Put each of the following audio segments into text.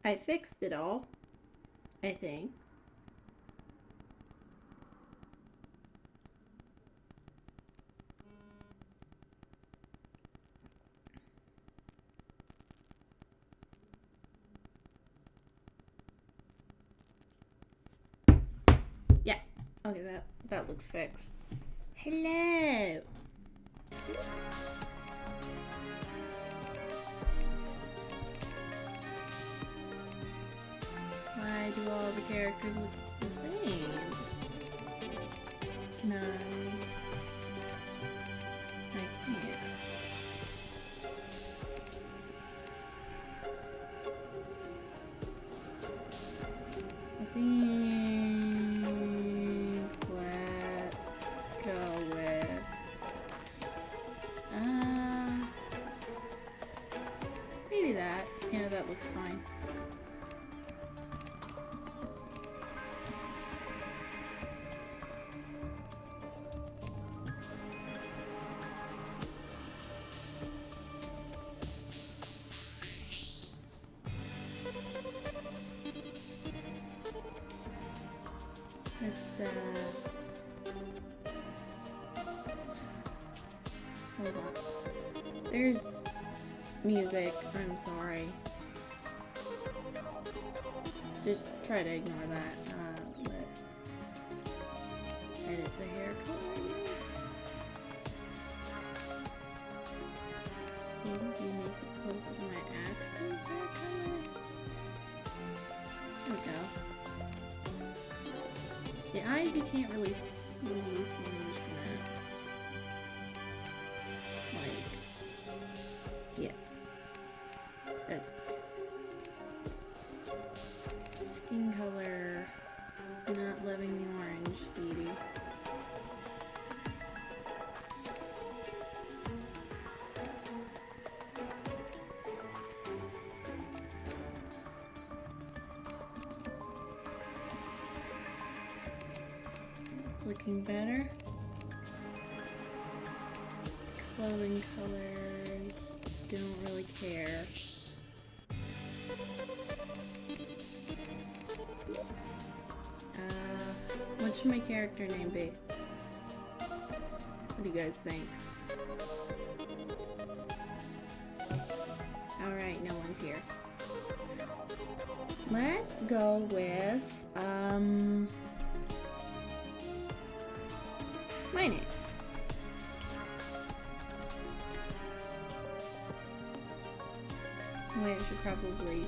I fixed it all, I think. Yeah. Okay, that looks fixed. Hello. Why do all the characters look the same? Can I can't. I think let's go with maybe that. Yeah, that looks fine. Hold on. There's music. I'm sorry. Just try to ignore that. Let's edit the hair color. Maybe make it close to my actual hair color. There we go. The eyes you can't really see, so I'm just gonna yeah. That's skin color. Not loving the orange, sweetie. It's looking better. Clothing colors. Don't really care. What should my character name be? What do you guys think? Alright, no one's here. Let's go with, my name. Wait, I should probably...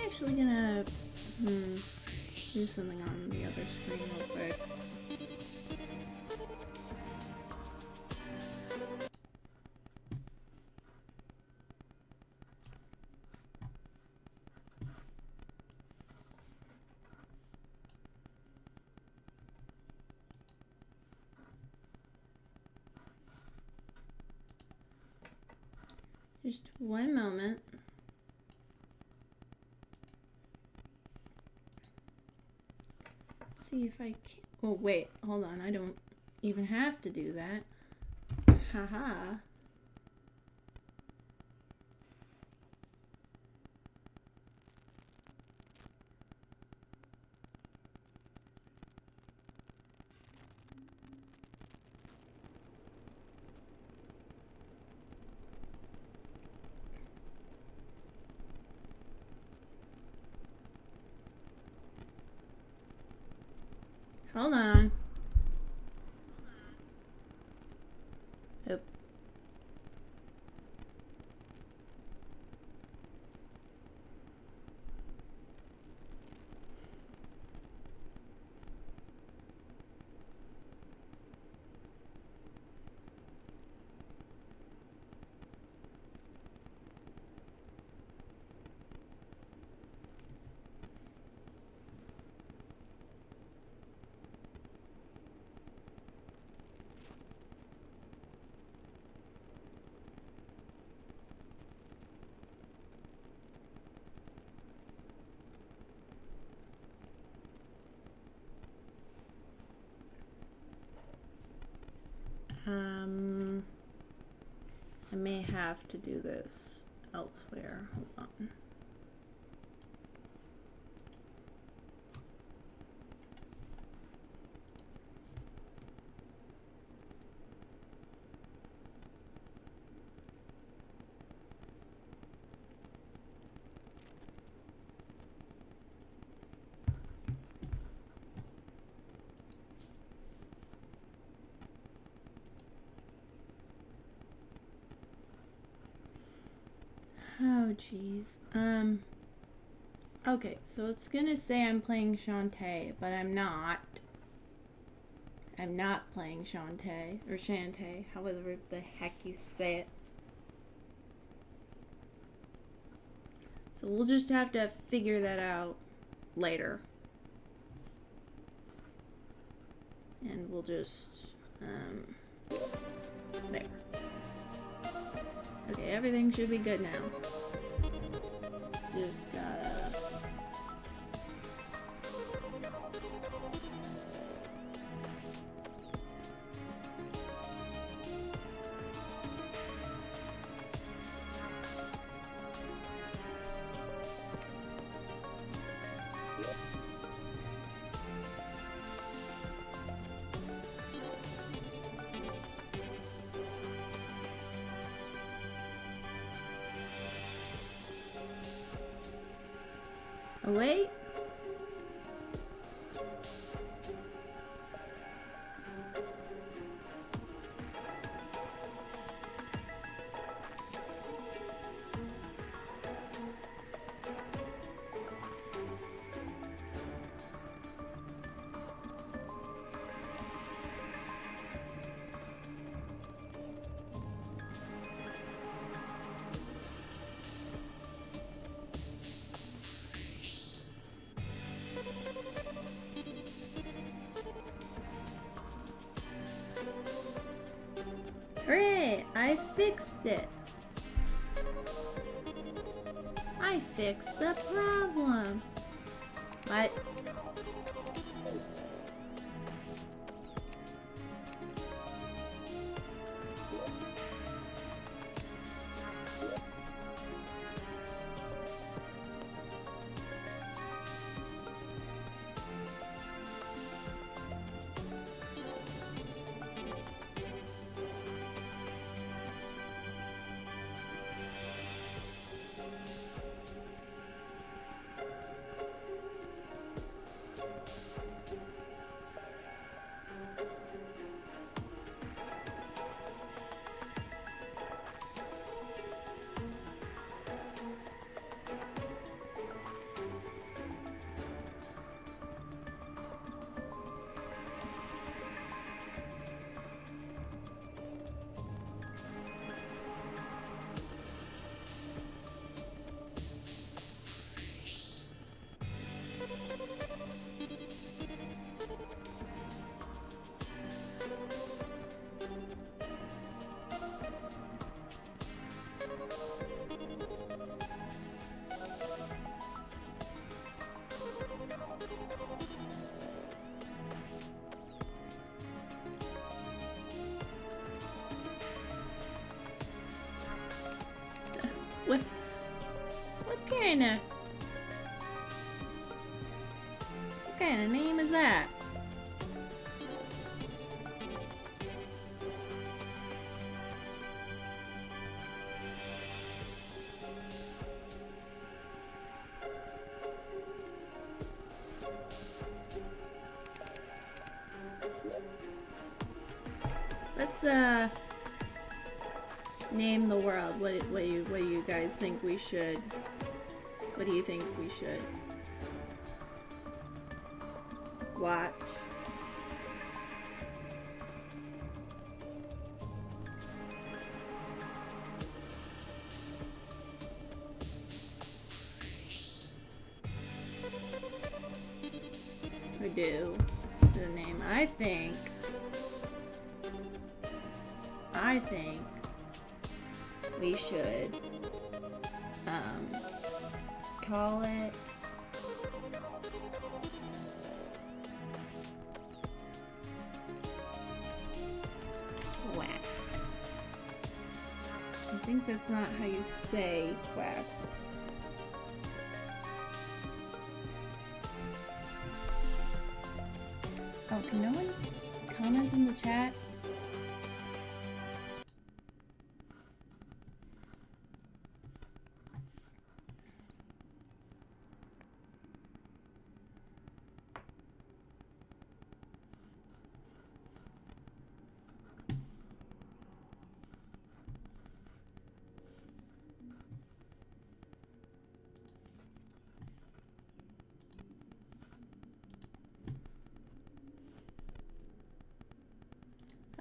actually gonna do something on the other screen real quick. Just one moment. Let's see if I can. Oh, wait, hold on. I don't even have to do that. Haha. Hold on. Oop. I may have to do this elsewhere. Hold on. Oh, jeez. Okay, so it's gonna say I'm playing Shantae, but I'm not. I'm not playing Shantae, or Shantae, however the heck you say it. So we'll just have to figure that out later. And we'll just, there. Okay, everything should be good now. Just gotta... Oh, wait. Hooray! I fixed it! I fixed the problem! What? What kind of name is that? Let's name the world. What do you guys think we should? What do you think we should watch? Or do the name? I think we should call it think that's not how you say quack. Oh, can no one comment in the chat?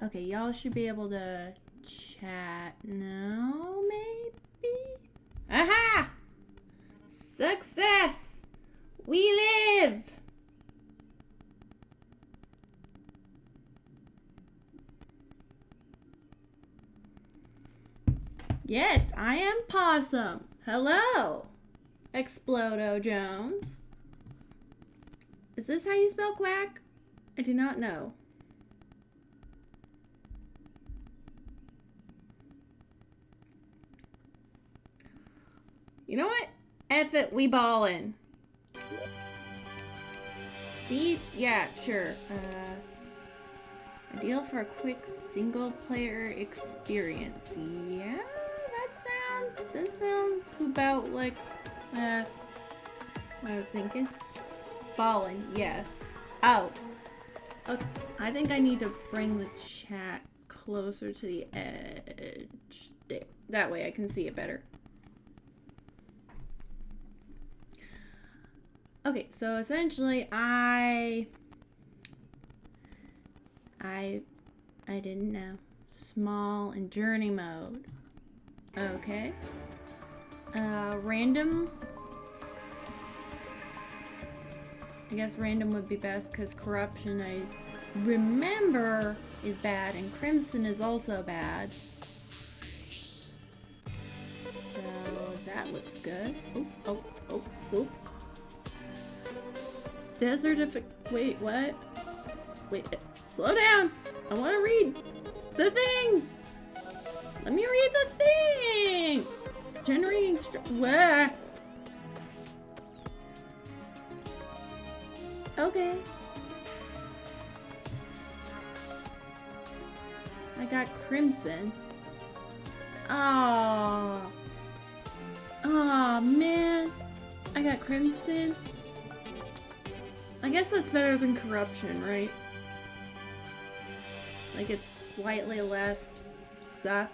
Okay, y'all should be able to chat now, maybe? Aha! Success! We live! Yes, I am Possum. Hello, Explodo Jones. Is this how you spell quack? I do not know. You know what? F it, we ballin'. See? Yeah, sure. Ideal for a quick single-player experience. Yeah, that sounds about like what I was thinking. Ballin', yes. Oh. Okay. I think I need to bring the chat closer to the edge. There. That way I can see it better. Okay, so essentially I didn't know. Small and journey mode. Okay. Random. I guess random would be best because corruption, I remember, is bad, and crimson is also bad. So that looks good. Oh. Wait, what? Wait, slow down. I want to read the things. Let me read the things. Generating what? Okay. I got crimson. Oh, man. I got crimson. I guess that's better than corruption, right? Like it's slightly less suck.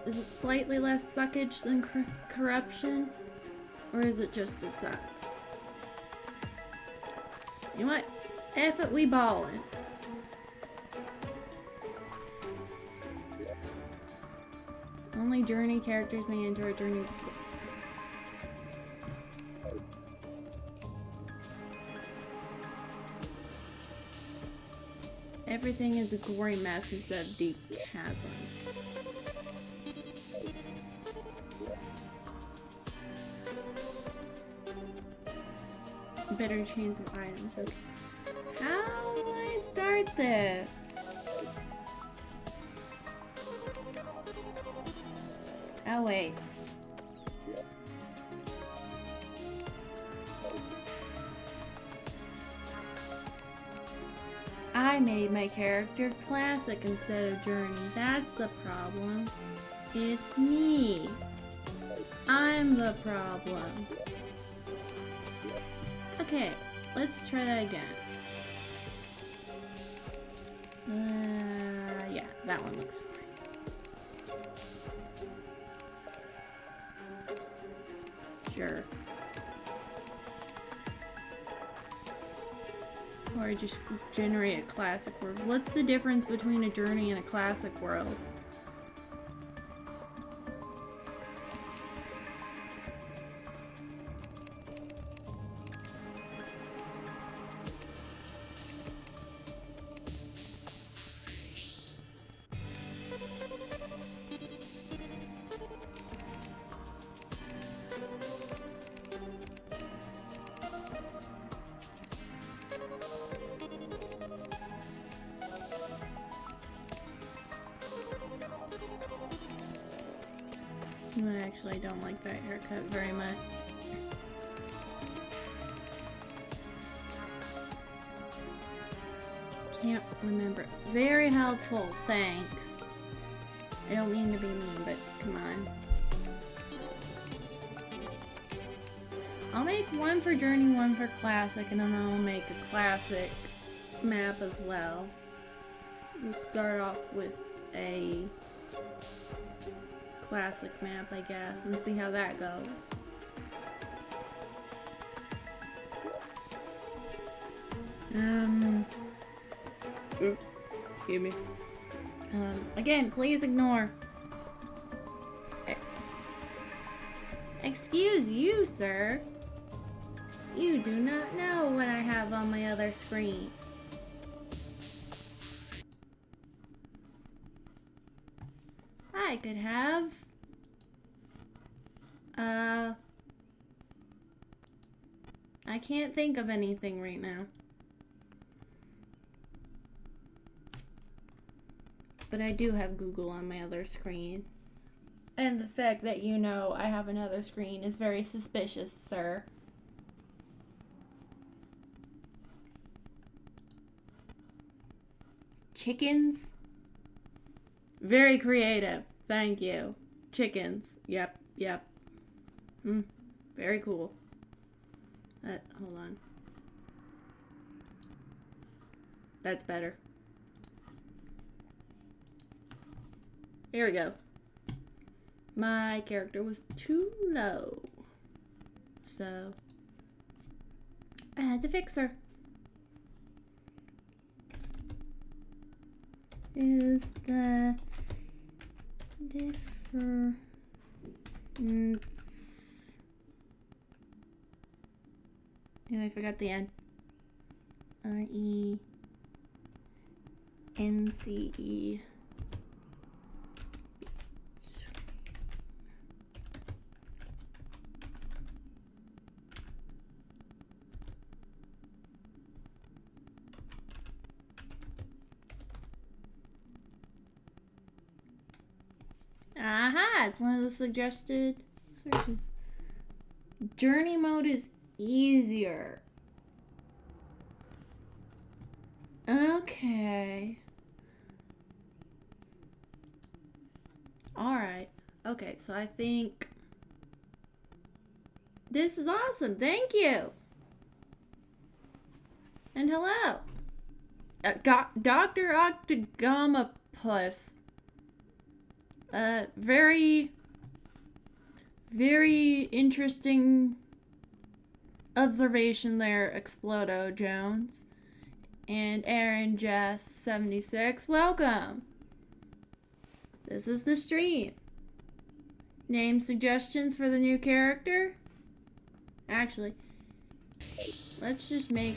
Is it slightly less suckage than corruption? Or is it just a suck? You know what? F it, we ballin'. Only journey characters may enter a journey. Everything is a gory mess instead of deep chasm. Better chains of items. Okay. How do I start this? Oh wait. I made my character classic instead of journey. That's the problem. It's me. I'm the problem. Okay, let's try that again. Yeah, that one looks fine. Sure. Or just generate a classic world. What's the difference between a journey and a classic world? I actually don't like that haircut very much. Can't remember. Very helpful, thanks. I don't mean to be mean, but come on. I'll make one for Journey, one for Classic, and then I'll make a Classic map as well. We'll start off with a Classic map, I guess, and see how that goes. Oops, excuse me. Again, please ignore. Excuse you, sir. You do not know what I have on my other screen. I could have... I can't think of anything right now. But I do have Google on my other screen. And the fact that you know I have another screen is very suspicious, sir. Chickens? Very creative. Thank you. Chickens. Yep. Very cool. Hold on. That's better. Here we go. My character was too low. So, I had to fix her. Is the difference... Oh, I forgot the N. R-E-N-C-E. Aha! It's one of the suggested searches. Journey mode is easier. Okay. Alright. Okay, so I think... This is awesome. Thank you. And hello. Dr. Octagamopus. Very interesting observation there, Explodo Jones. And Aaron Jess 76, welcome. This is the stream. Name suggestions for the new character? Actually, let's just make...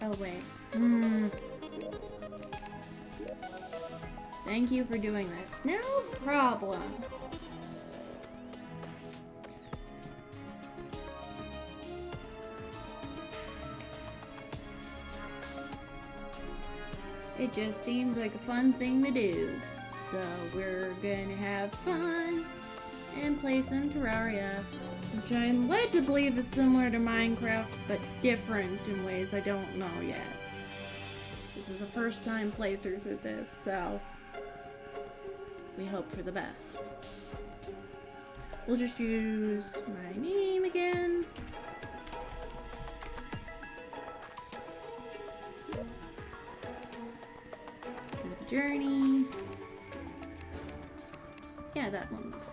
Oh, wait. Thank you for doing this. No problem. It just seemed like a fun thing to do. So we're gonna have fun and play some Terraria, which I'm led to believe is similar to Minecraft, but different in ways I don't know yet. This is a first time playthrough through this, so we hope for the best. We'll just use my name again. Journey. Yeah, that one looks fine.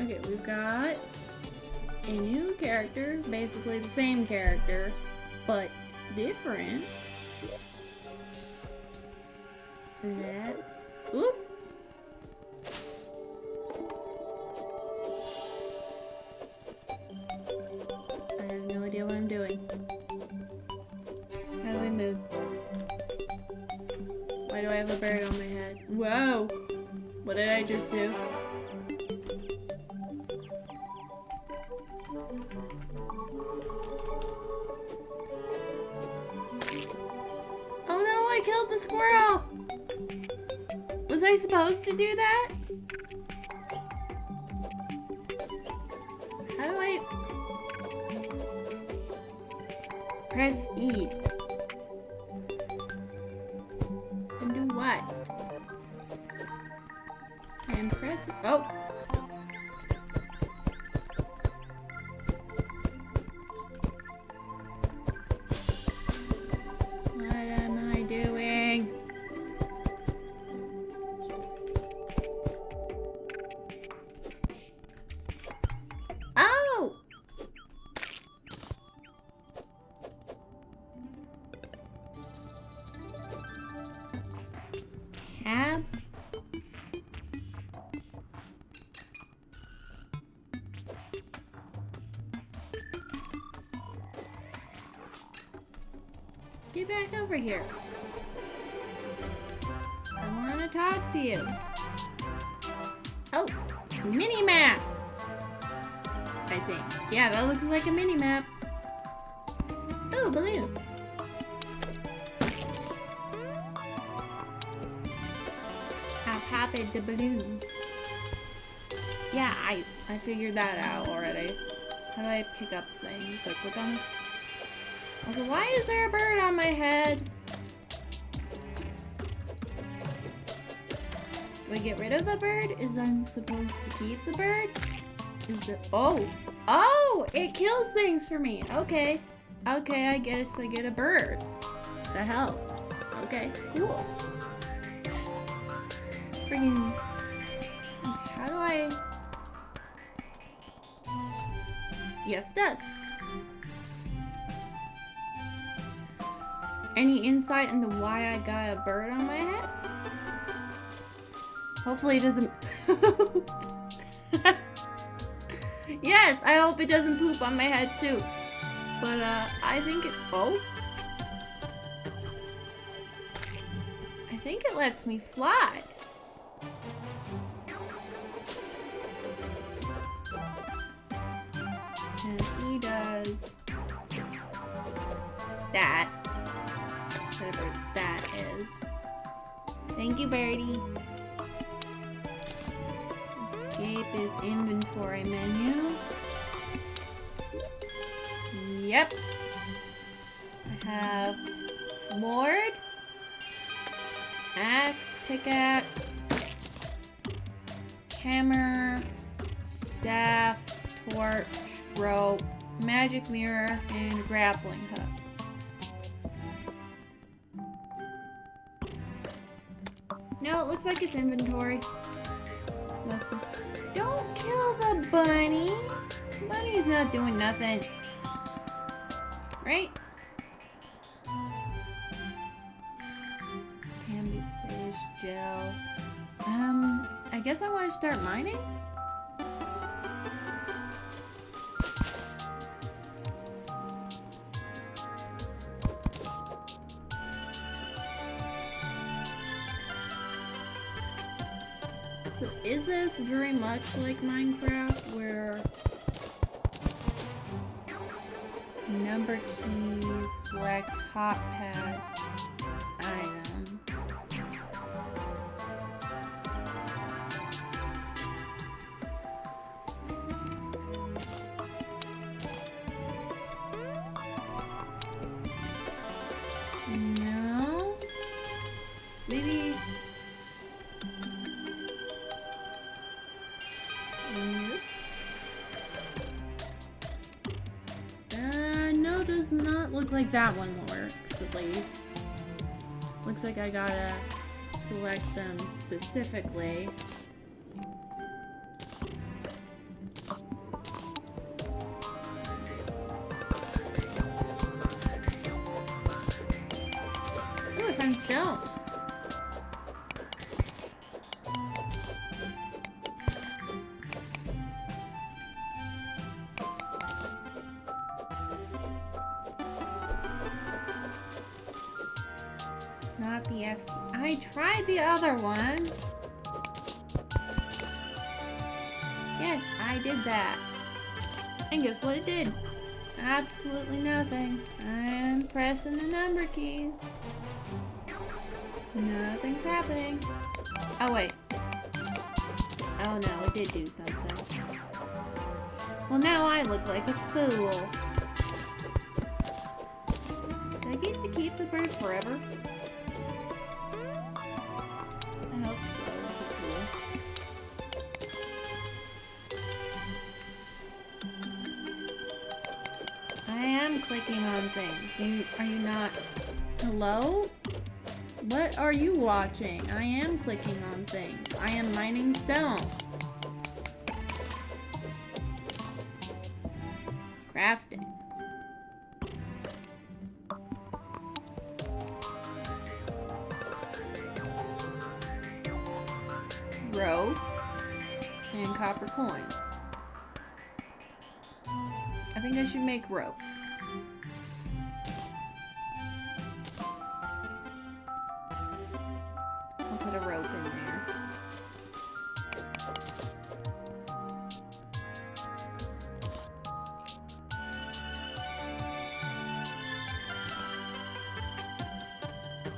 Okay, we've got a new character, basically the same character, but different. Let's... Oop! I have no idea what I'm doing. How do I move? Why do I have a bird on my head? Whoa! What did I just do? Oh no, I killed the squirrel! Was I supposed to do that? How do I... Press E. And do what? And press... Oh! What am I doing? Oh! Tab? Get back over here. I want to talk to you. Oh, mini map. I think. Yeah, that looks like a mini map. Oh, balloon. I popped the balloon. Yeah, I figured that out already. How do I pick up things? Like click on. Also, why is there a bird on my head? Do I get rid of the bird? Is I'm supposed to keep the bird? Is the oh, it kills things for me. Okay, I guess I get a bird. That helps. Okay, cool. Freaking. How do I? Yes, it does. Any insight into why I got a bird on my head? Hopefully it doesn't... Yes, I hope it doesn't poop on my head too. But, I think it... Oh? I think it lets me fly. And he does... that. Whatever that is. Thank you, birdie. Escape is inventory menu. Yep. I have sword, axe, pickaxe, hammer, staff, torch, rope, magic mirror, and grappling hook. No, it looks like it's inventory. Don't kill the bunny. Bunny's not doing nothing. Right? Candy fish, gel. I guess I want to start mining? So is this very much like Minecraft where number keys, select hot pad items? No? Maybe... No, does not look like that one works, at least. Looks like I gotta select them specifically. don't. Not the F key. I tried the other ones. Yes, I did that. And guess what it did? Absolutely nothing. I'm pressing the number keys. Nothing's happening. Oh, wait. Oh, no, it did do something. Well, now I look like a fool. Do I get to keep the bird forever? I hope so. That'd be cool. I am clicking on things. Are you not? Hello? What are you watching? I am clicking on things. I am mining stone. Crafting. Rope. And copper coins. I think I should make rope. I'll put a rope in there.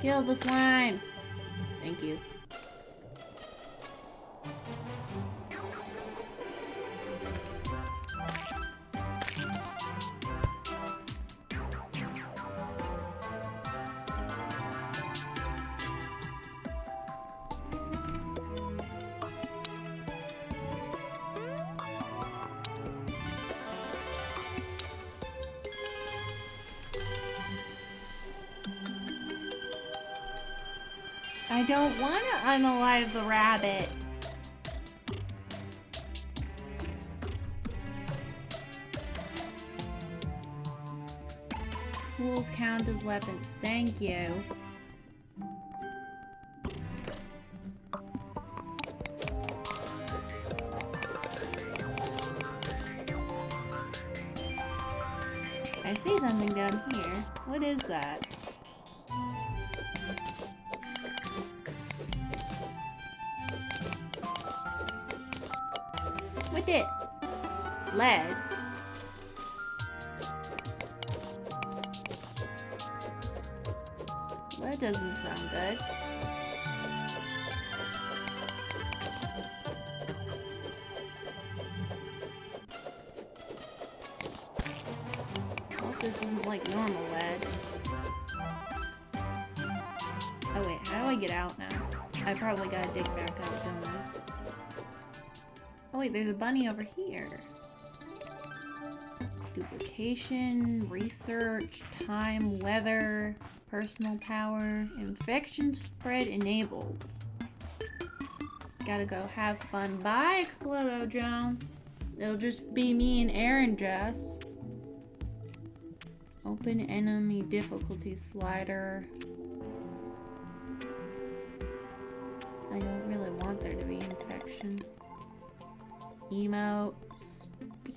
Kill the slime. Thank you. I don't want to unalive the rabbit. Tools count as weapons. Thank you. I see something down here. What is that? What this? Lead. That doesn't sound good. Hope this isn't like normal lead. Oh wait, how do I get out now? I probably gotta dig back out, don't I? Oh wait, there's a bunny over here. Duplication, research, time, weather, personal power, infection spread enabled. Gotta go have fun. Bye, Explodo Jones. It'll just be me and Aaron Jess. Open enemy difficulty slider. I don't really want there to be infection. Emotes,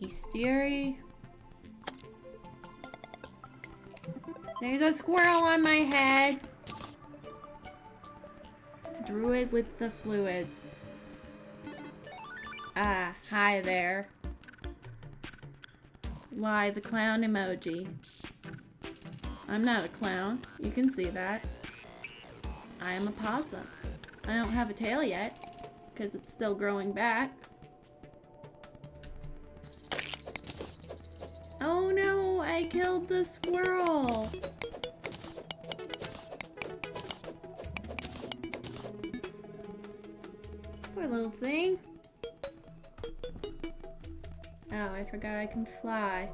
bestiary. There's a squirrel on my head. Druid with the fluids. Ah, hi there. Why, the clown emoji. I'm not a clown. You can see that. I am a possum. I don't have a tail yet, because it's still growing back. Oh no, I killed the squirrel. Poor little thing. Oh, I forgot I can fly.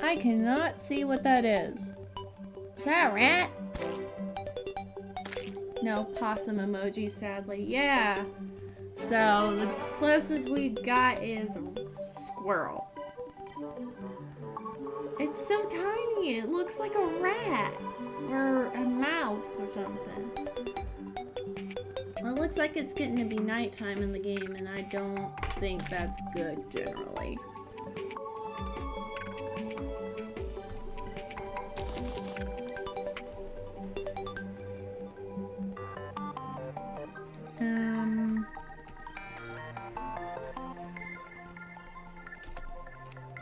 I cannot see what that is. Is that a rat? No possum emoji, sadly. Yeah. So the closest we got is a squirrel. It's so tiny. It looks like a rat or a mouse or something. Well, it looks like it's getting to be nighttime in the game, and I don't think that's good generally.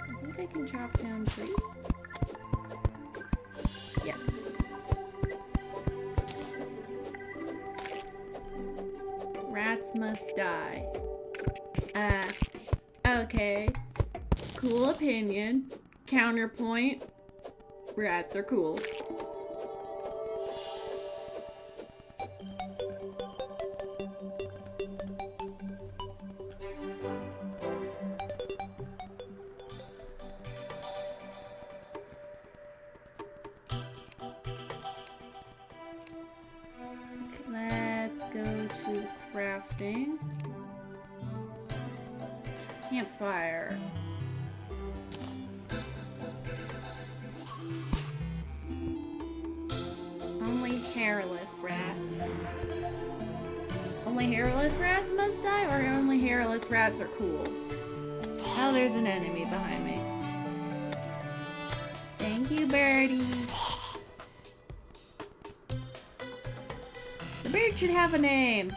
I think I can chop down trees. Yeah. Rats must die. Okay. Cool opinion. Counterpoint. Rats are cool. Let's go to crafting. Campfire. Only hairless rats. Only hairless rats must die, or only hairless rats are cool? Oh, there's an enemy behind me. Thank you, birdie. The bird should have a name.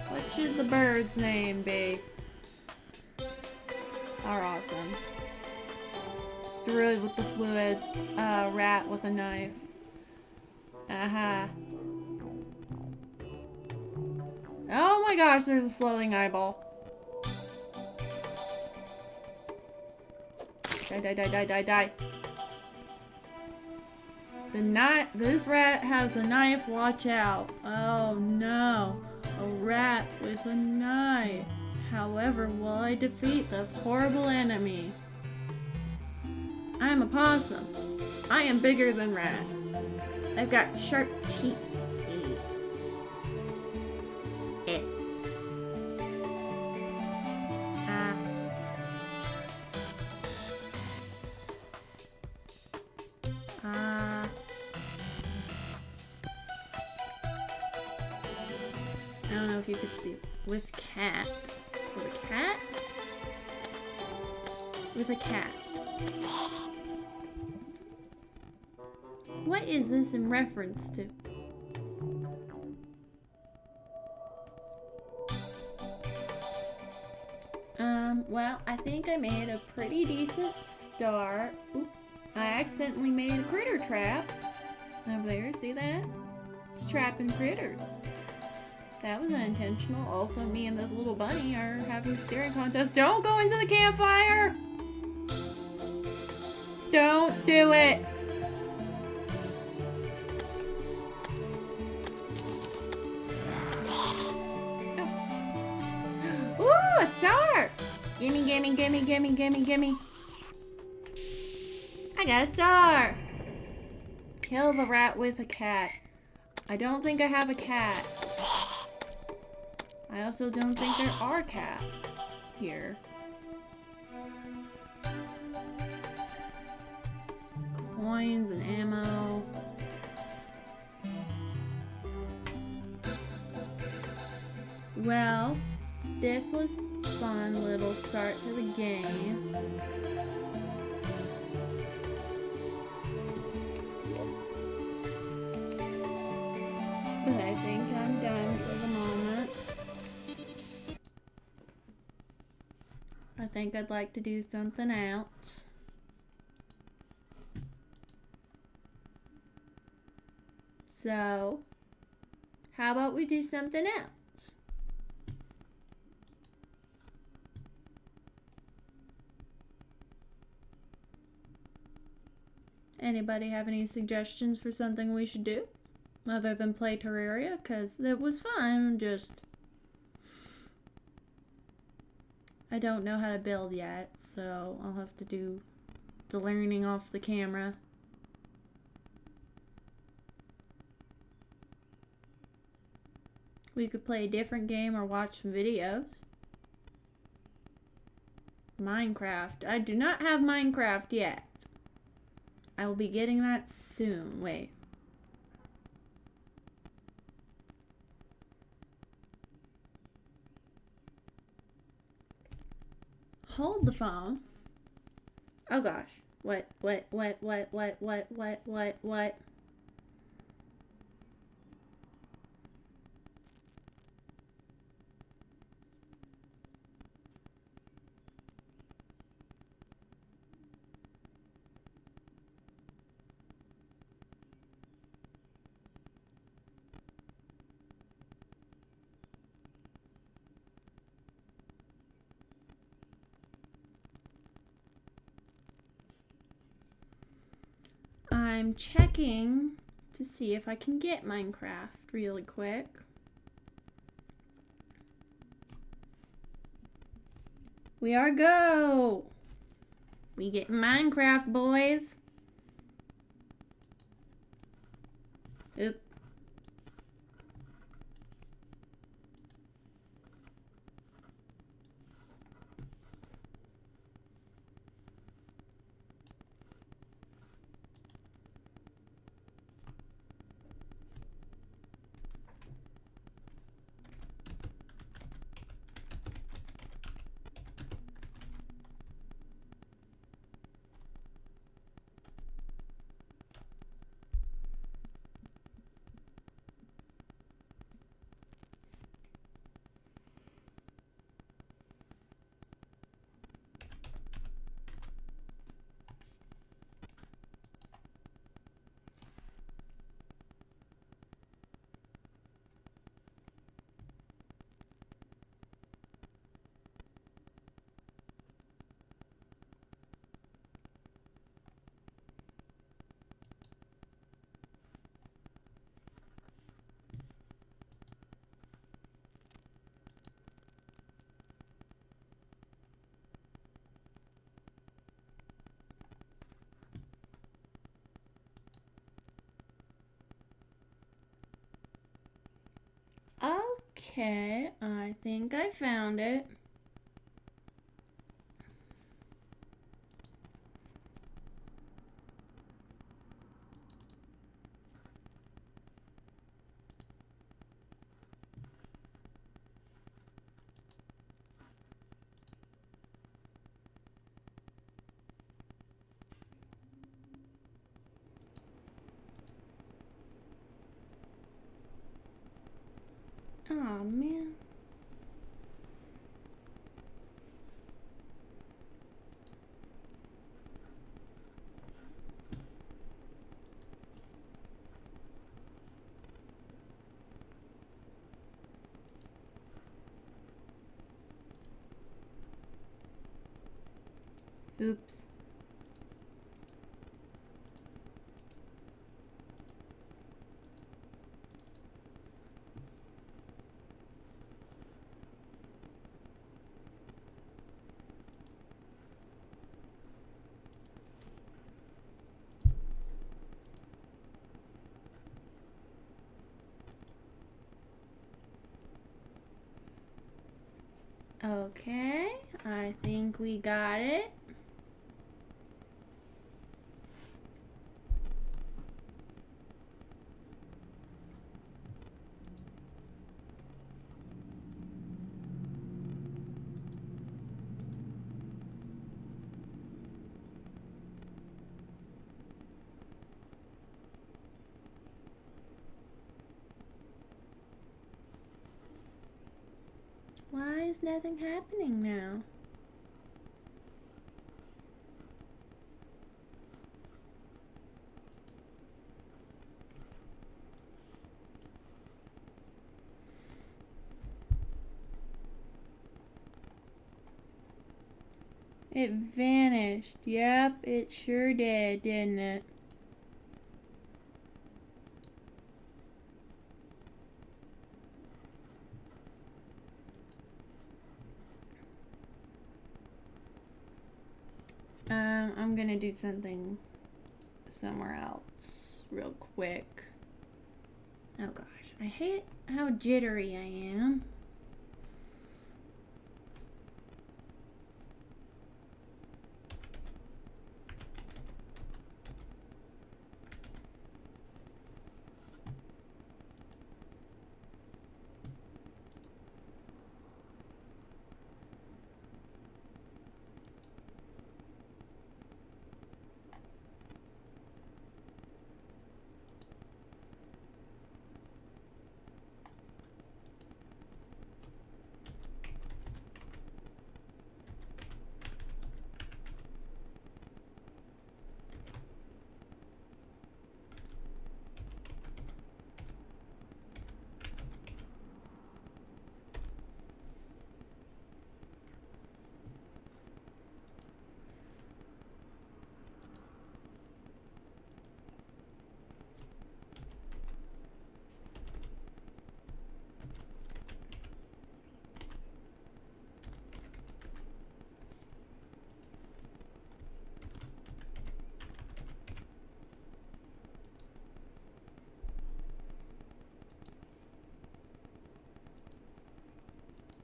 What should the bird's name be? Are awesome. Druid with the fluids. Rat with a knife. Oh my gosh, there's a floating eyeball. Die, die, die, die, die, die. This rat has a knife, watch out. Oh no, a rat with a knife. However, will I defeat this horrible enemy? I'm a possum. I am bigger than rat. I've got sharp teeth. I don't know if you could see. With cat. With a cat? With a cat. What is this in reference to? Well, I think I made a pretty decent start. Oop, I accidentally made a critter trap. Over there, see that? It's trapping critters. That was unintentional. Also, me and this little bunny are having a staring contest. Don't go into the campfire! Don't do it! Oh. Ooh, a star! Gimme, gimme, gimme, gimme, gimme, gimme. I got a star! Kill the rat with a cat. I don't think I have a cat. I also don't think there are cats here. Coins and ammo. Well, this was a fun little start to the game. But I think I'm done for the moment. I think I'd like to do something else. So, how about we do something else? Anybody have any suggestions for something we should do? Other than play Terraria? Because it was fun, just... I don't know how to build yet, so I'll have to do the learning off the camera. We could play a different game or watch some videos. Minecraft. I do not have Minecraft yet. I will be getting that soon. Wait. Hold the phone. Oh gosh. What? I'm checking to see if I can get Minecraft really quick. We are go! We get Minecraft, boys. Oop. Okay, I think I found it. Oh man. Oops. Okay, I think we got it. Why is nothing happening now? It vanished. Yep, it sure did, didn't it? I'm gonna do something somewhere else real quick. Oh gosh, I hate how jittery I am.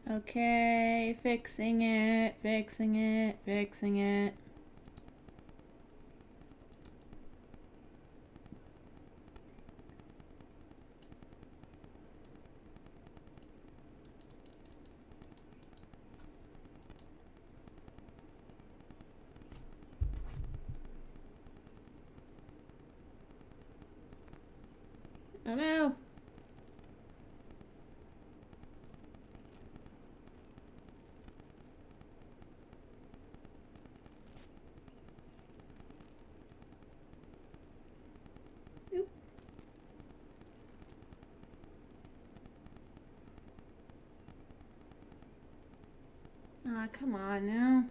Okay, fixing it, fixing it, fixing it. Oh no! Oop. Aw, come on now.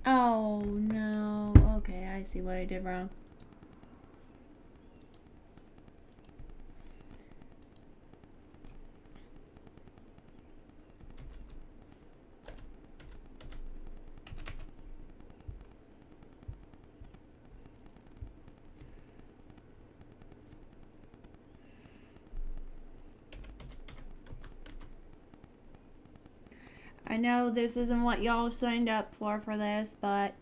Oh no. Okay, I see what I did wrong. I know this isn't what y'all signed up for this, but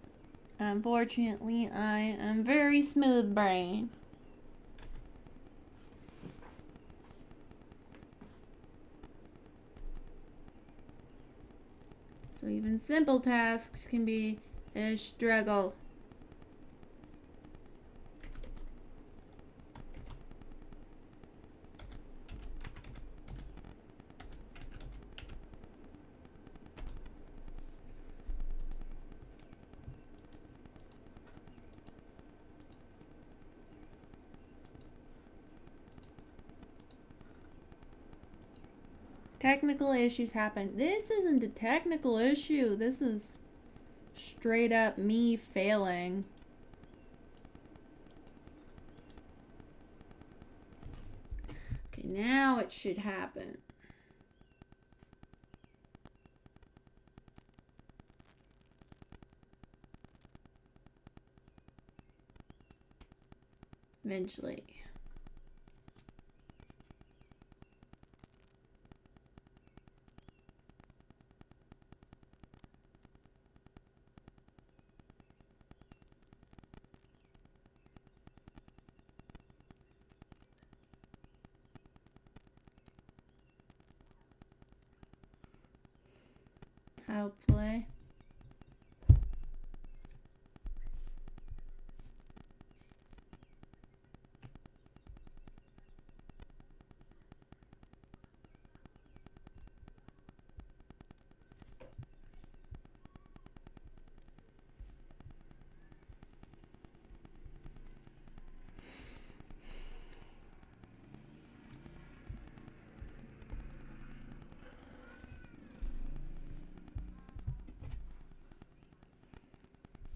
unfortunately I am very smooth brain. So even simple tasks can be a struggle. Technical issues happen. This isn't a technical issue. This is straight up me failing. Okay, now it should happen. Eventually. Hopefully.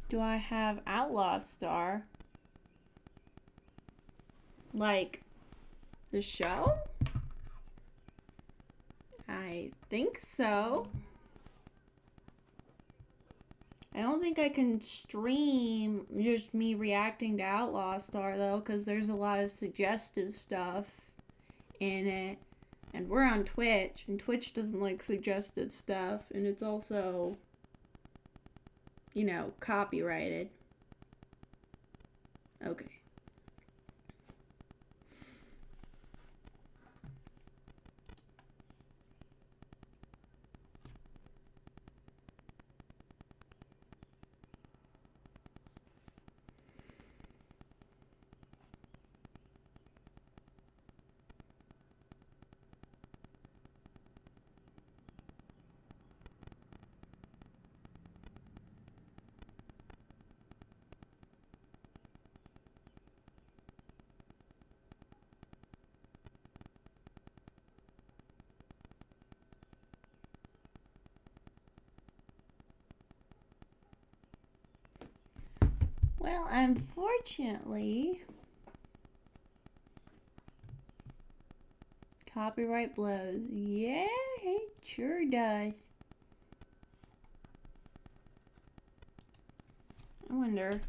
Do I have Outlaw Star? Like the show? I think so. I don't think I can stream just me reacting to Outlaw Star though, because there's a lot of suggestive stuff in it. And we're on Twitch, and Twitch doesn't like suggestive stuff, and it's also, you know, copyrighted. Okay. Well, unfortunately, copyright blows. Yeah, it sure does. I wonder.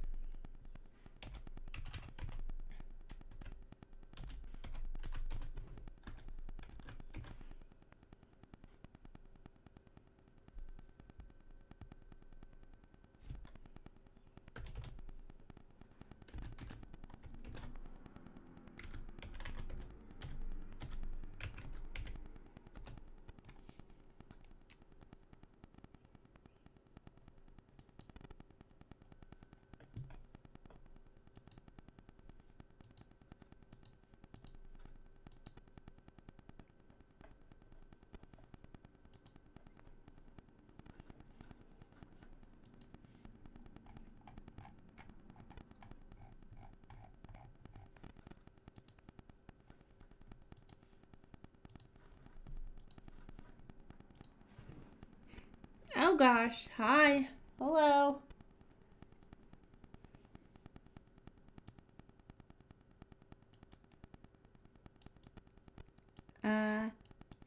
Oh gosh, hi. Hello.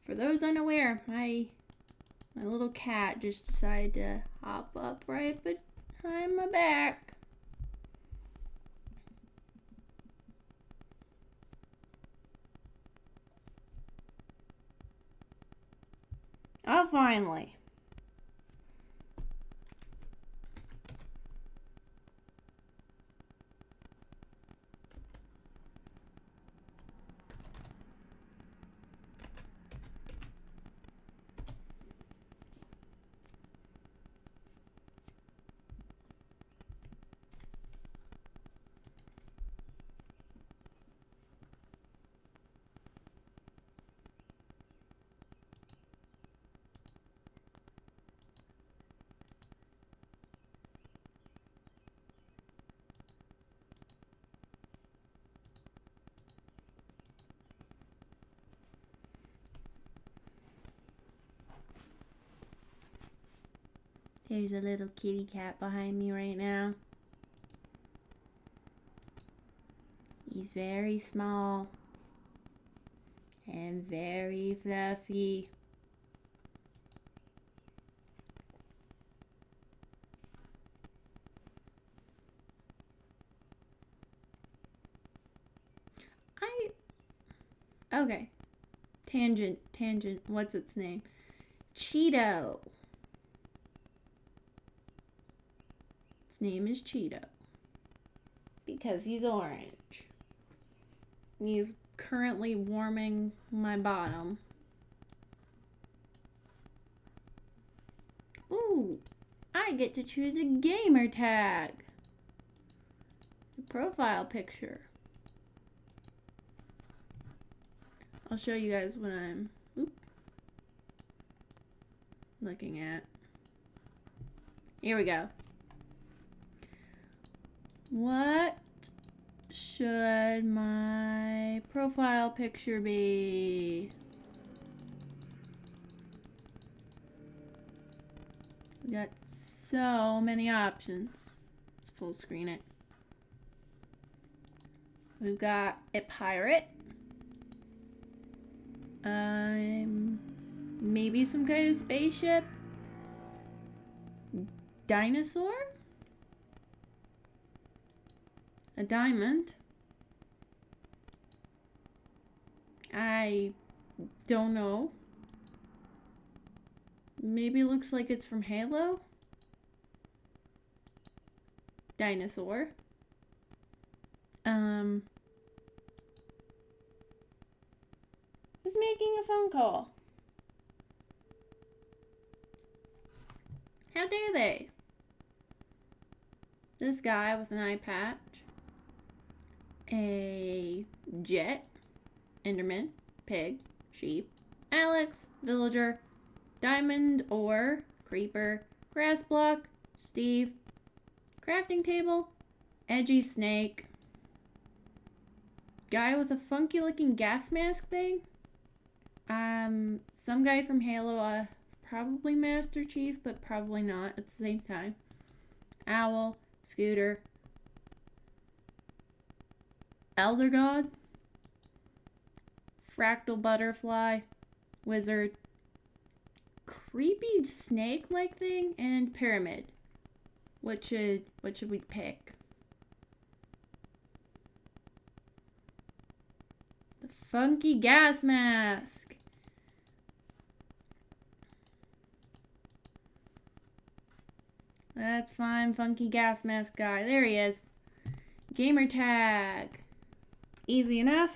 For those unaware, my little cat just decided to hop up right behind my back. Oh, finally. There's a little kitty cat behind me right now. He's very small and very fluffy. Okay. Tangent. What's its name? Cheeto. Its name is Cheeto. Because he's orange. He's currently warming my bottom. Ooh, I get to choose a gamer tag. A profile picture. I'll show you guys what I'm looking at. Here we go. What should my profile picture be? We got so many options. full screen it. We've got a pirate. Maybe some kind of spaceship. Dinosaur? A diamond? I don't know. Maybe it looks like it's from Halo? Dinosaur. Who's making a phone call? How dare they? This guy with an eye patch. A jet. Enderman. Pig. Sheep. Alex. Villager. Diamond ore. Creeper. Grass block. Steve. Crafting table. Edgy snake. Guy with a funky looking gas mask thing. Some guy from Halo, probably Master Chief, but probably not at the same time. Owl, Scooter, Elder God, Fractal Butterfly, Wizard, creepy snake-like thing, and Pyramid. What should we pick? The funky gas mask. That's fine, funky gas mask guy. There he is. Gamer tag. Easy enough.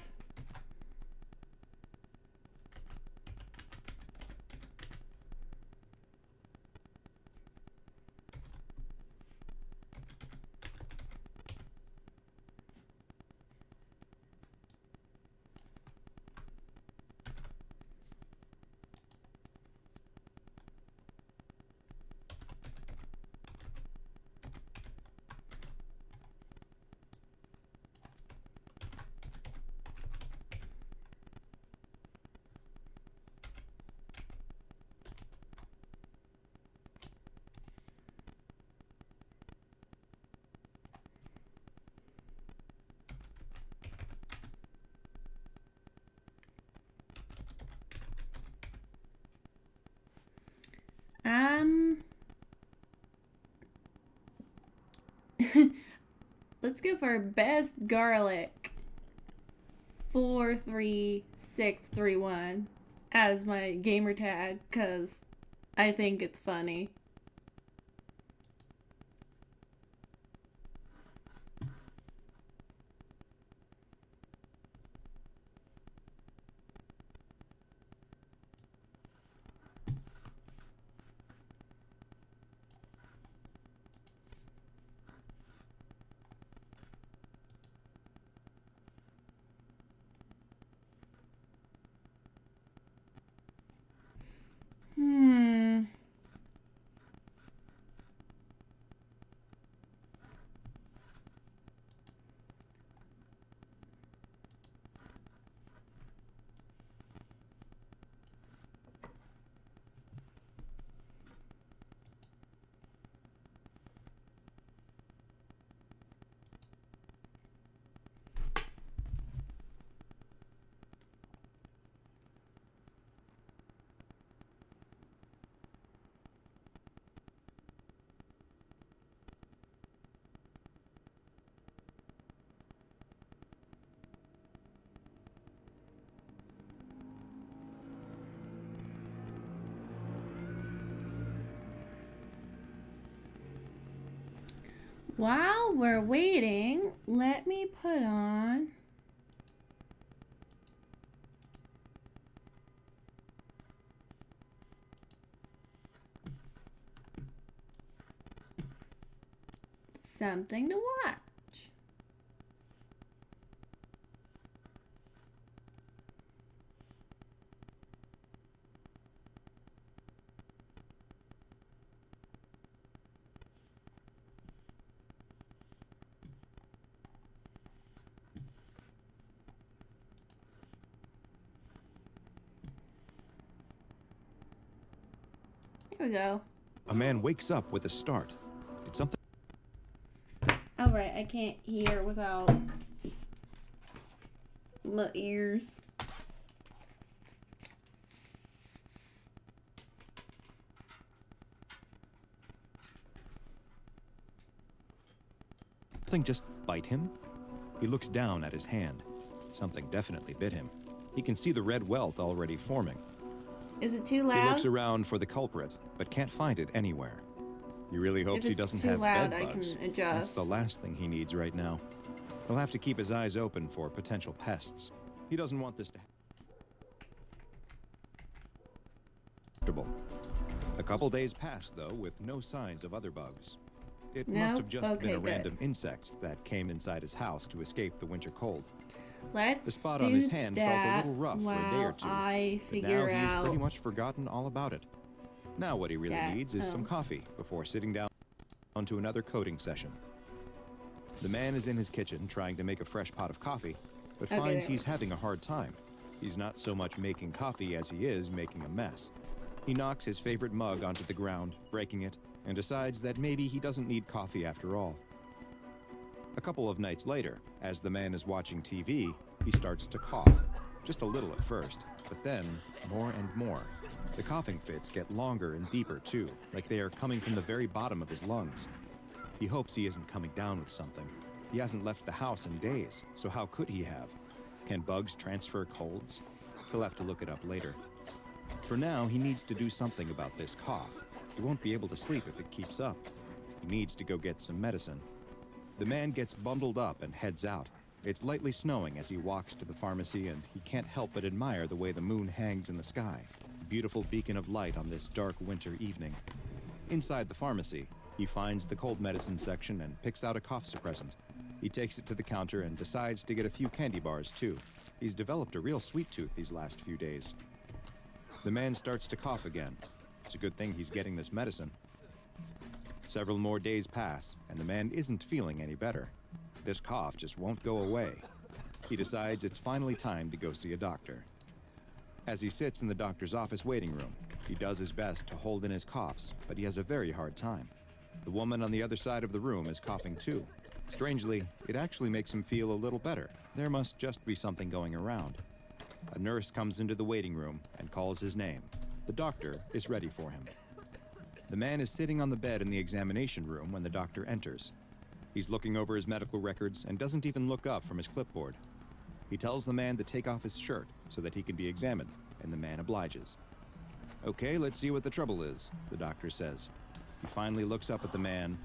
Let's go for best garlic. 43631 as my gamer tag, cause I think it's funny. While we're waiting, let me put on something to watch. Here we go. A man wakes up with a start. Did something... Alright, I can't hear without my ears. Something just bite him? He looks down at his hand. Something definitely bit him. He can see the red welt already forming. Is it too loud? He looks around for the culprit, but can't find it anywhere. He really hopes he doesn't have loud, bed bugs. I can adjust. That's the last thing he needs right now. He'll have to keep his eyes open for potential pests. He doesn't want this to happen. A couple days passed, though, with no signs of other bugs. It must have just been a random insect that came inside his house to escape the winter cold. Let's the spot on his hand felt a little rough for a day or two, I but now he's pretty much forgotten all about it. Now what he really needs is some coffee before sitting down to another coding session. The man is in his kitchen trying to make a fresh pot of coffee, but finds he's having a hard time. He's not so much making coffee as he is making a mess. He knocks his favorite mug onto the ground, breaking it, and decides that maybe he doesn't need coffee after all. A couple of nights later, as the man is watching TV, he starts to cough. Just a little at first, but then more and more. The coughing fits get longer and deeper too, like they are coming from the very bottom of his lungs. He hopes he isn't coming down with something. He hasn't left the house in days, so how could he have? Can bugs transfer colds? He'll have to look it up later. For now, he needs to do something about this cough. He won't be able to sleep if it keeps up. He needs to go get some medicine. The man gets bundled up and heads out. It's lightly snowing as he walks to the pharmacy, and he can't help but admire the way the moon hangs in the sky, a beautiful beacon of light on this dark winter evening. Inside the pharmacy, he finds the cold medicine section and picks out a cough suppressant. He takes it to the counter and decides to get a few candy bars too. He's developed a real sweet tooth these last few days. The man starts to cough again. It's a good thing he's getting this medicine. Several more days pass, and the man isn't feeling any better. This cough just won't go away. He decides it's finally time to go see a doctor. As he sits in the doctor's office waiting room, he does his best to hold in his coughs, but he has a very hard time. The woman on the other side of the room is coughing too. Strangely, it actually makes him feel a little better. There must just be something going around. A nurse comes into the waiting room and calls his name. The doctor is ready for him. The man is sitting on the bed in the examination room when the doctor enters. He's looking over his medical records and doesn't even look up from his clipboard. He tells the man to take off his shirt so that he can be examined, and the man obliges. "Okay, let's see what the trouble is," the doctor says. He finally looks up at the man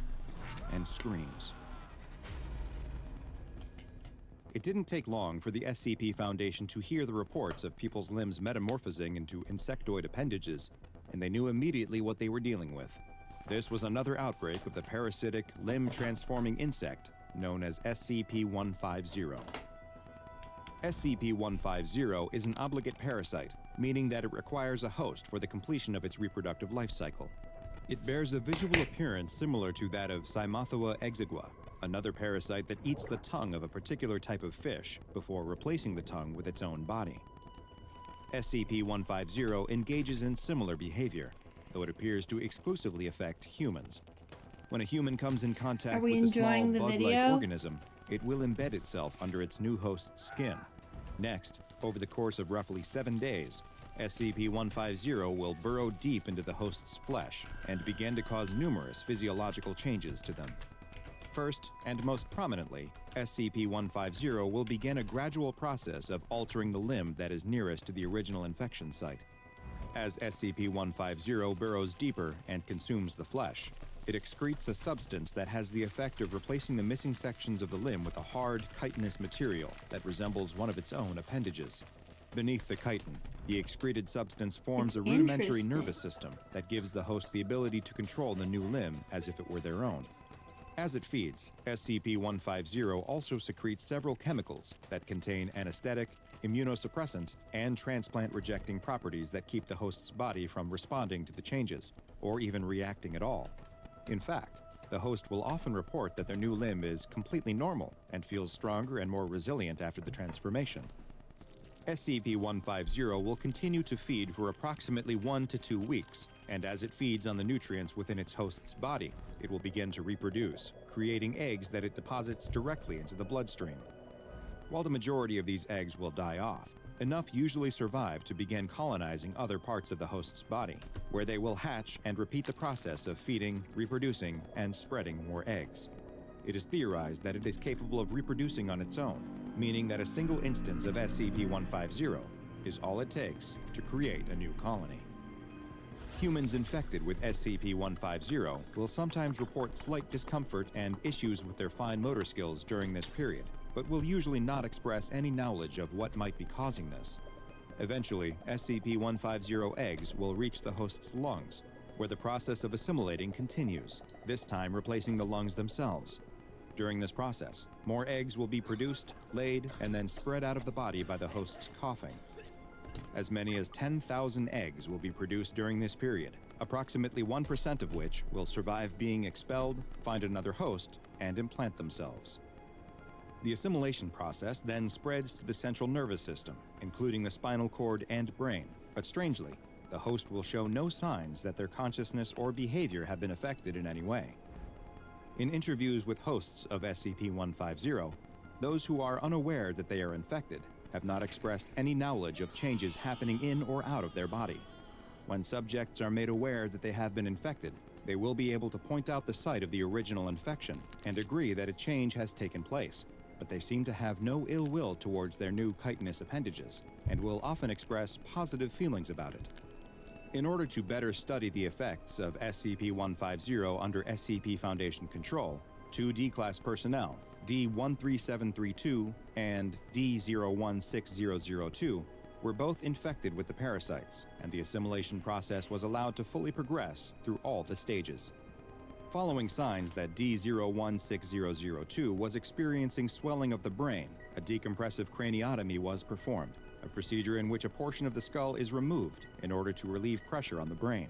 and screams. It didn't take long for the SCP Foundation to hear the reports of people's limbs metamorphosing into insectoid appendages, and they knew immediately what they were dealing with. This was another outbreak of the parasitic, limb-transforming insect known as SCP-150. SCP-150 is an obligate parasite, meaning that it requires a host for the completion of its reproductive life cycle. It bears a visual appearance similar to that of Cymathoa exigua, another parasite that eats the tongue of a particular type of fish before replacing the tongue with its own body. SCP-150 engages in similar behavior, though it appears to exclusively affect humans. When a human comes in contact with a small bug-like organism, it will embed itself under its new host's skin. Next, over the course of roughly 7 days, SCP-150 will burrow deep into the host's flesh and begin to cause numerous physiological changes to them. First, and most prominently, SCP-150 will begin a gradual process of altering the limb that is nearest to the original infection site. As SCP-150 burrows deeper and consumes the flesh, it excretes a substance that has the effect of replacing the missing sections of the limb with a hard, chitinous material that resembles one of its own appendages. Beneath the chitin, the excreted substance forms a rudimentary nervous system that gives the host the ability to control the new limb as if it were their own. As it feeds, SCP-150 also secretes several chemicals that contain anesthetic, immunosuppressant, and transplant-rejecting properties that keep the host's body from responding to the changes, or even reacting at all. In fact, the host will often report that their new limb is completely normal and feels stronger and more resilient after the transformation. SCP-150 will continue to feed for approximately 1 to 2 weeks, and as it feeds on the nutrients within its host's body, it will begin to reproduce, creating eggs that it deposits directly into the bloodstream. While the majority of these eggs will die off, enough usually survive to begin colonizing other parts of the host's body, where they will hatch and repeat the process of feeding, reproducing, and spreading more eggs. It is theorized that it is capable of reproducing on its own, meaning that a single instance of SCP-150 is all it takes to create a new colony. Humans infected with SCP-150 will sometimes report slight discomfort and issues with their fine motor skills during this period, but will usually not express any knowledge of what might be causing this. Eventually, SCP-150 eggs will reach the host's lungs, where the process of assimilating continues, this time replacing the lungs themselves. During this process, more eggs will be produced, laid, and then spread out of the body by the host's coughing. As many as 10,000 eggs will be produced during this period, approximately 1% of which will survive being expelled, find another host, and implant themselves. The assimilation process then spreads to the central nervous system, including the spinal cord and brain, but strangely, the host will show no signs that their consciousness or behavior have been affected in any way. In interviews with hosts of SCP-150, those who are unaware that they are infected have not expressed any knowledge of changes happening in or out of their body. When subjects are made aware that they have been infected, they will be able to point out the site of the original infection and agree that a change has taken place, but they seem to have no ill will towards their new chitinous appendages and will often express positive feelings about it. In order to better study the effects of SCP-150 under SCP Foundation control, 2 D-Class personnel, D-13732 and D-016002, were both infected with the parasites, and the assimilation process was allowed to fully progress through all the stages. Following signs that D-016002 was experiencing swelling of the brain, a decompressive craniotomy was performed, a procedure in which a portion of the skull is removed in order to relieve pressure on the brain.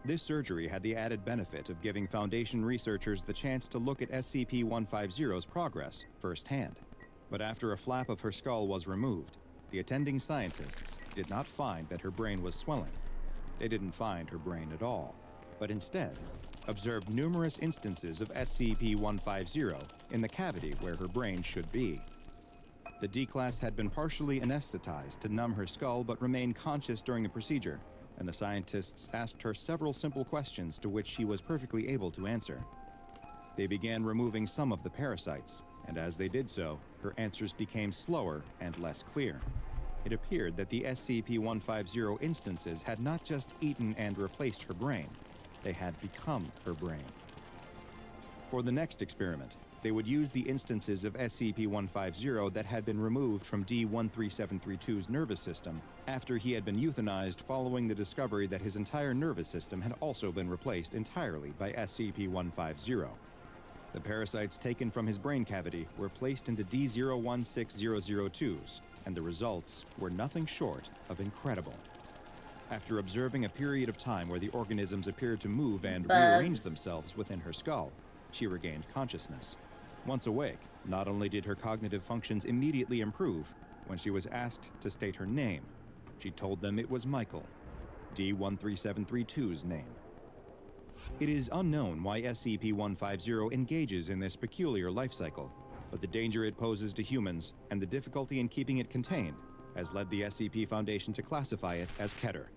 This surgery had the added benefit of giving Foundation researchers the chance to look at SCP-150's progress firsthand. But after a flap of her skull was removed, the attending scientists did not find that her brain was swelling. They didn't find her brain at all, but instead observed numerous instances of SCP-150 in the cavity where her brain should be. The D-Class had been partially anesthetized to numb her skull but remained conscious during the procedure, and the scientists asked her several simple questions to which she was perfectly able to answer. They began removing some of the parasites, and as they did so, her answers became slower and less clear. It appeared that the SCP-150 instances had not just eaten and replaced her brain, they had become her brain. For the next experiment, they would use the instances of SCP-150 that had been removed from D-13732's nervous system after he had been euthanized following the discovery that his entire nervous system had also been replaced entirely by SCP-150. The parasites taken from his brain cavity were placed into D-016002's, and the results were nothing short of incredible. After observing a period of time where the organisms appeared to move and rearrange themselves within her skull, she regained consciousness. Once awake, not only did her cognitive functions immediately improve, when she was asked to state her name, she told them it was Michael, D-13732's name. It is unknown why SCP-150 engages in this peculiar life cycle, but the danger it poses to humans and the difficulty in keeping it contained has led the SCP Foundation to classify it as Keter.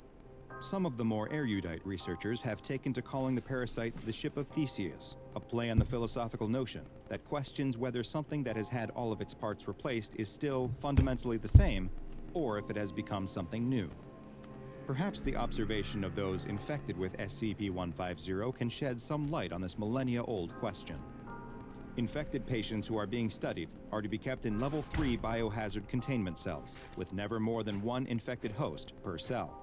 Some of the more erudite researchers have taken to calling the parasite the Ship of Theseus, a play on the philosophical notion that questions whether something that has had all of its parts replaced is still fundamentally the same, or if it has become something new. Perhaps the observation of those infected with SCP-150 can shed some light on this millennia-old question. Infected patients who are being studied are to be kept in Level 3 biohazard containment cells, with never more than 1 infected host per cell.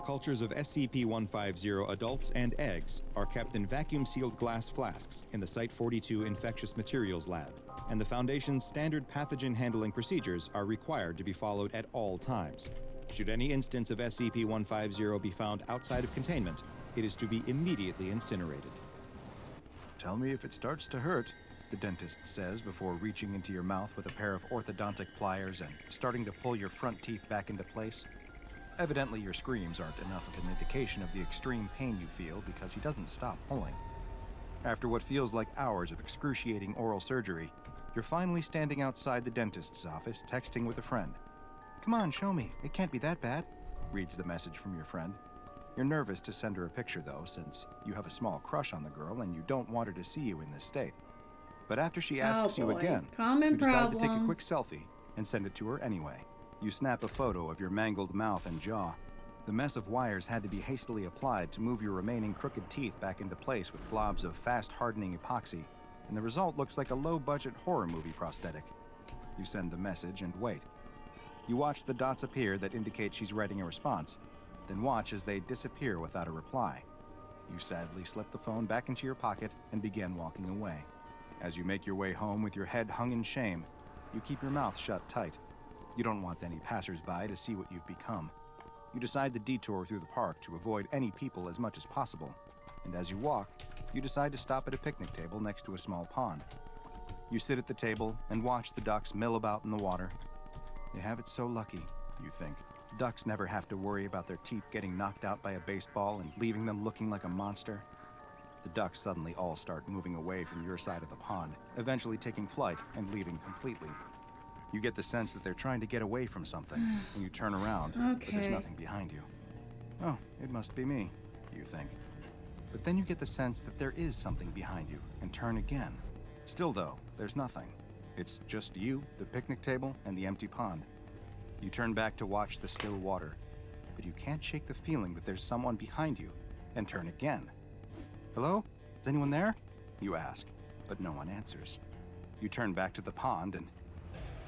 Cultures of SCP-150 adults and eggs are kept in vacuum-sealed glass flasks in the Site-42 Infectious Materials Lab, and the Foundation's standard pathogen handling procedures are required to be followed at all times. Should any instance of SCP-150 be found outside of containment, it is to be immediately incinerated. Tell me if it starts to hurt. the dentist says before reaching into your mouth with a pair of orthodontic pliers and starting to pull your front teeth back into place. Evidently, your screams aren't enough of an indication of the extreme pain you feel because he doesn't stop pulling. After what feels like hours of excruciating oral surgery, you're finally standing outside the dentist's office texting with a friend. "Come on, show me. It can't be that bad," reads the message from your friend. You're nervous to send her a picture, though, since you have a small crush on the girl and you don't want her to see you in this state. But after she asks you again, you decide to take a quick selfie and send it to her anyway. You snap a photo of your mangled mouth and jaw. The mess of wires had to be hastily applied to move your remaining crooked teeth back into place with blobs of fast-hardening epoxy, and the result looks like a low-budget horror movie prosthetic. You send the message and wait. You watch the dots appear that indicate she's writing a response, then watch as they disappear without a reply. You sadly slip the phone back into your pocket and begin walking away. As you make your way home with your head hung in shame, you keep your mouth shut tight. You don't want any passers-by to see what you've become. You decide to detour through the park to avoid any people as much as possible, and as you walk, you decide to stop at a picnic table next to a small pond. You sit at the table and watch the ducks mill about in the water. You have it so lucky, you think. Ducks never have to worry about their teeth getting knocked out by a baseball and leaving them looking like a monster. The ducks suddenly all start moving away from your side of the pond, eventually taking flight and leaving completely. You get the sense that they're trying to get away from something, and you turn around, but there's nothing behind you. Oh, it must be me, you think. But then you get the sense that there is something behind you, and turn again. Still though, there's nothing. It's just you, the picnic table, and the empty pond. You turn back to watch the still water, but you can't shake the feeling that there's someone behind you, and turn again. "Hello? Is anyone there?" you ask, but no one answers. You turn back to the pond and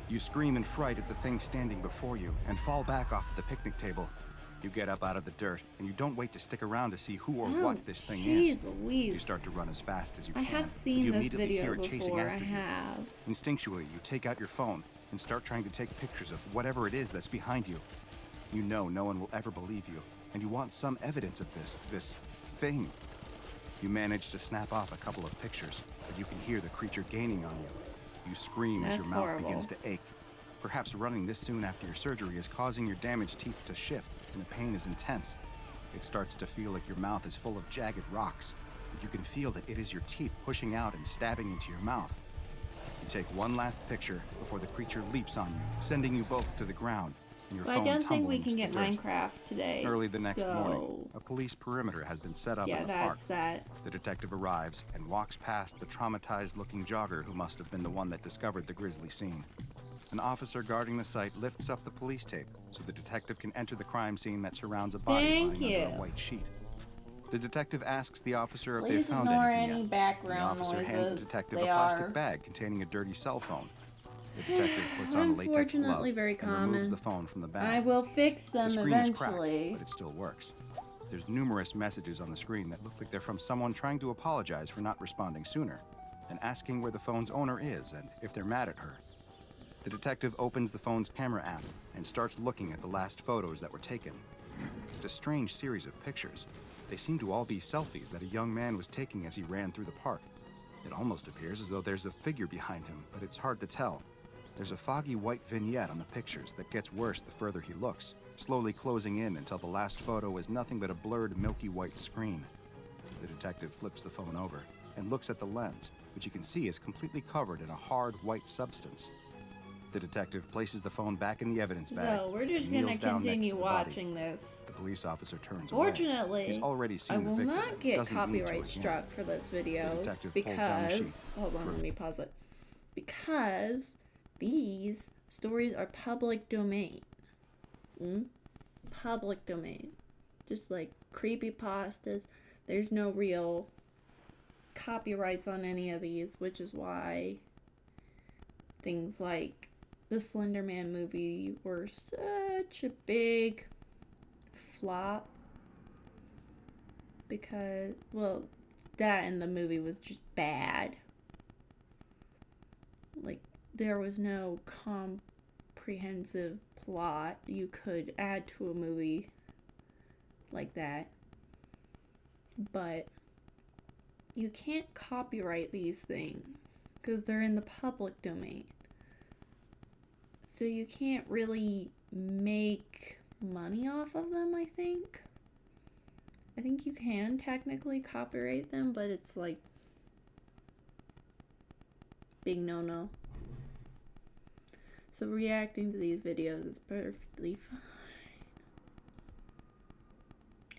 you scream in fright at the thing standing before you and fall back off the picnic table. You get up out of the dirt and you don't wait to stick around to see who or what this thing is. Louise. You start to run as fast as you can. I have seen you this immediately video hear it chasing before. after I you. have. Instinctually, you take out your phone and start trying to take pictures of whatever it is that's behind you. You know no one will ever believe you, and you want some evidence of this thing. You manage to snap off a couple of pictures, but you can hear the creature gaining on you. You scream as your mouth begins to ache. Perhaps running this soon after your surgery is causing your damaged teeth to shift, and the pain is intense. It starts to feel like your mouth is full of jagged rocks, but you can feel that it is your teeth pushing out and stabbing into your mouth. You take one last picture before the creature leaps on you, sending you both to the ground, and your phone I don't think we tumbles can into get the dirt. Minecraft today. Early the next morning, a police perimeter has been set up in the park. That. The detective arrives and walks past the traumatized-looking jogger who must have been the one that discovered the grisly scene. An officer guarding the site lifts up the police tape so the detective can enter the crime scene that surrounds a body lying under a white sheet. The detective asks the officer if they've found anything yet. Background the officer hands the detective a plastic bag containing a dirty cell phone. The detective puts on a latex glove and removes the phone from the bag. I will fix them the screen eventually. Is cracked, but it still works. There's numerous messages on the screen that look like they're from someone trying to apologize for not responding sooner, and asking where the phone's owner is and if they're mad at her. The detective opens the phone's camera app and starts looking at the last photos that were taken. It's a strange series of pictures. They seem to all be selfies that a young man was taking as he ran through the park. It almost appears as though there's a figure behind him, but it's hard to tell. There's a foggy white vignette on the pictures that gets worse the further he looks, slowly closing in until the last photo is nothing but a blurred milky white screen. The detective flips the phone over and looks at the lens, which you can see is completely covered in a hard white substance. The detective places the phone back in the evidence bag. So we're just gonna continue watching this. The police officer turns Fortunately, away. He's already seen I will the victim, not get doesn't need to copyright again. struck for this video because hold on, let me pause it. Because these stories are public domain. Public domain. Just like creepypastas. There's no real copyrights on any of these, which is why things like the Slender Man movie were such a big flop. Because, well, that and the movie was just bad. Like, there was no comprehensive plot you could add to a movie like that. But you can't copyright these things because they're in the public domain. So you can't really make money off of them, I think. I think you can technically copyright them, but it's like big no-no. So reacting to these videos is perfectly fine.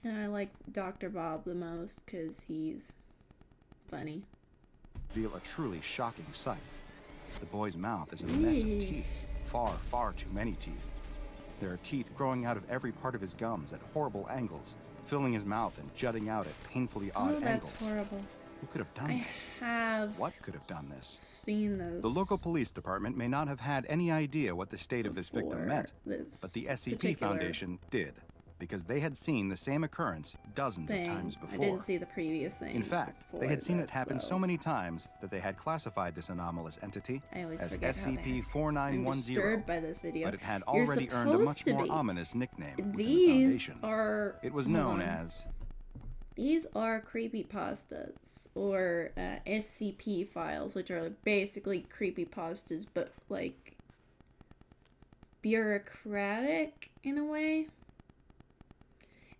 And I like Dr. Bob the most because he's funny. Reveal a truly shocking sight. The boy's mouth is a mess of teeth. Far, far too many teeth. There are teeth growing out of every part of his gums at horrible angles, filling his mouth and jutting out at painfully odd angles. That's horrible. Who could have done this? What could have done this? Seen this. The local police department may not have had any idea what the state of this victim meant, but the SCP Foundation did, because they had seen the same occurrence dozens of times before. I didn't see the previous thing. In fact, they had seen it happen so many times that they had classified this anomalous entity as SCP-4910. I'm disturbed by this video. But it had already earned a much more ominous nickname within the Foundation. It was known as... These are creepypastas, or SCP files, which are basically creepypastas, but like bureaucratic in a way.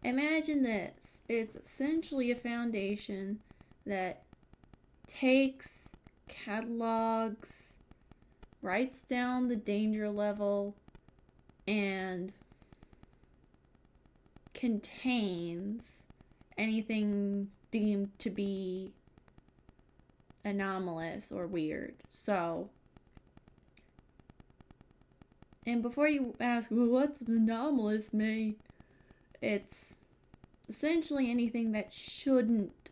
Imagine this. It's essentially a foundation that takes, catalogs, writes down the danger level, and contains anything deemed to be anomalous or weird. So, and before you ask, well, what's anomalous, mate? It's essentially anything that shouldn't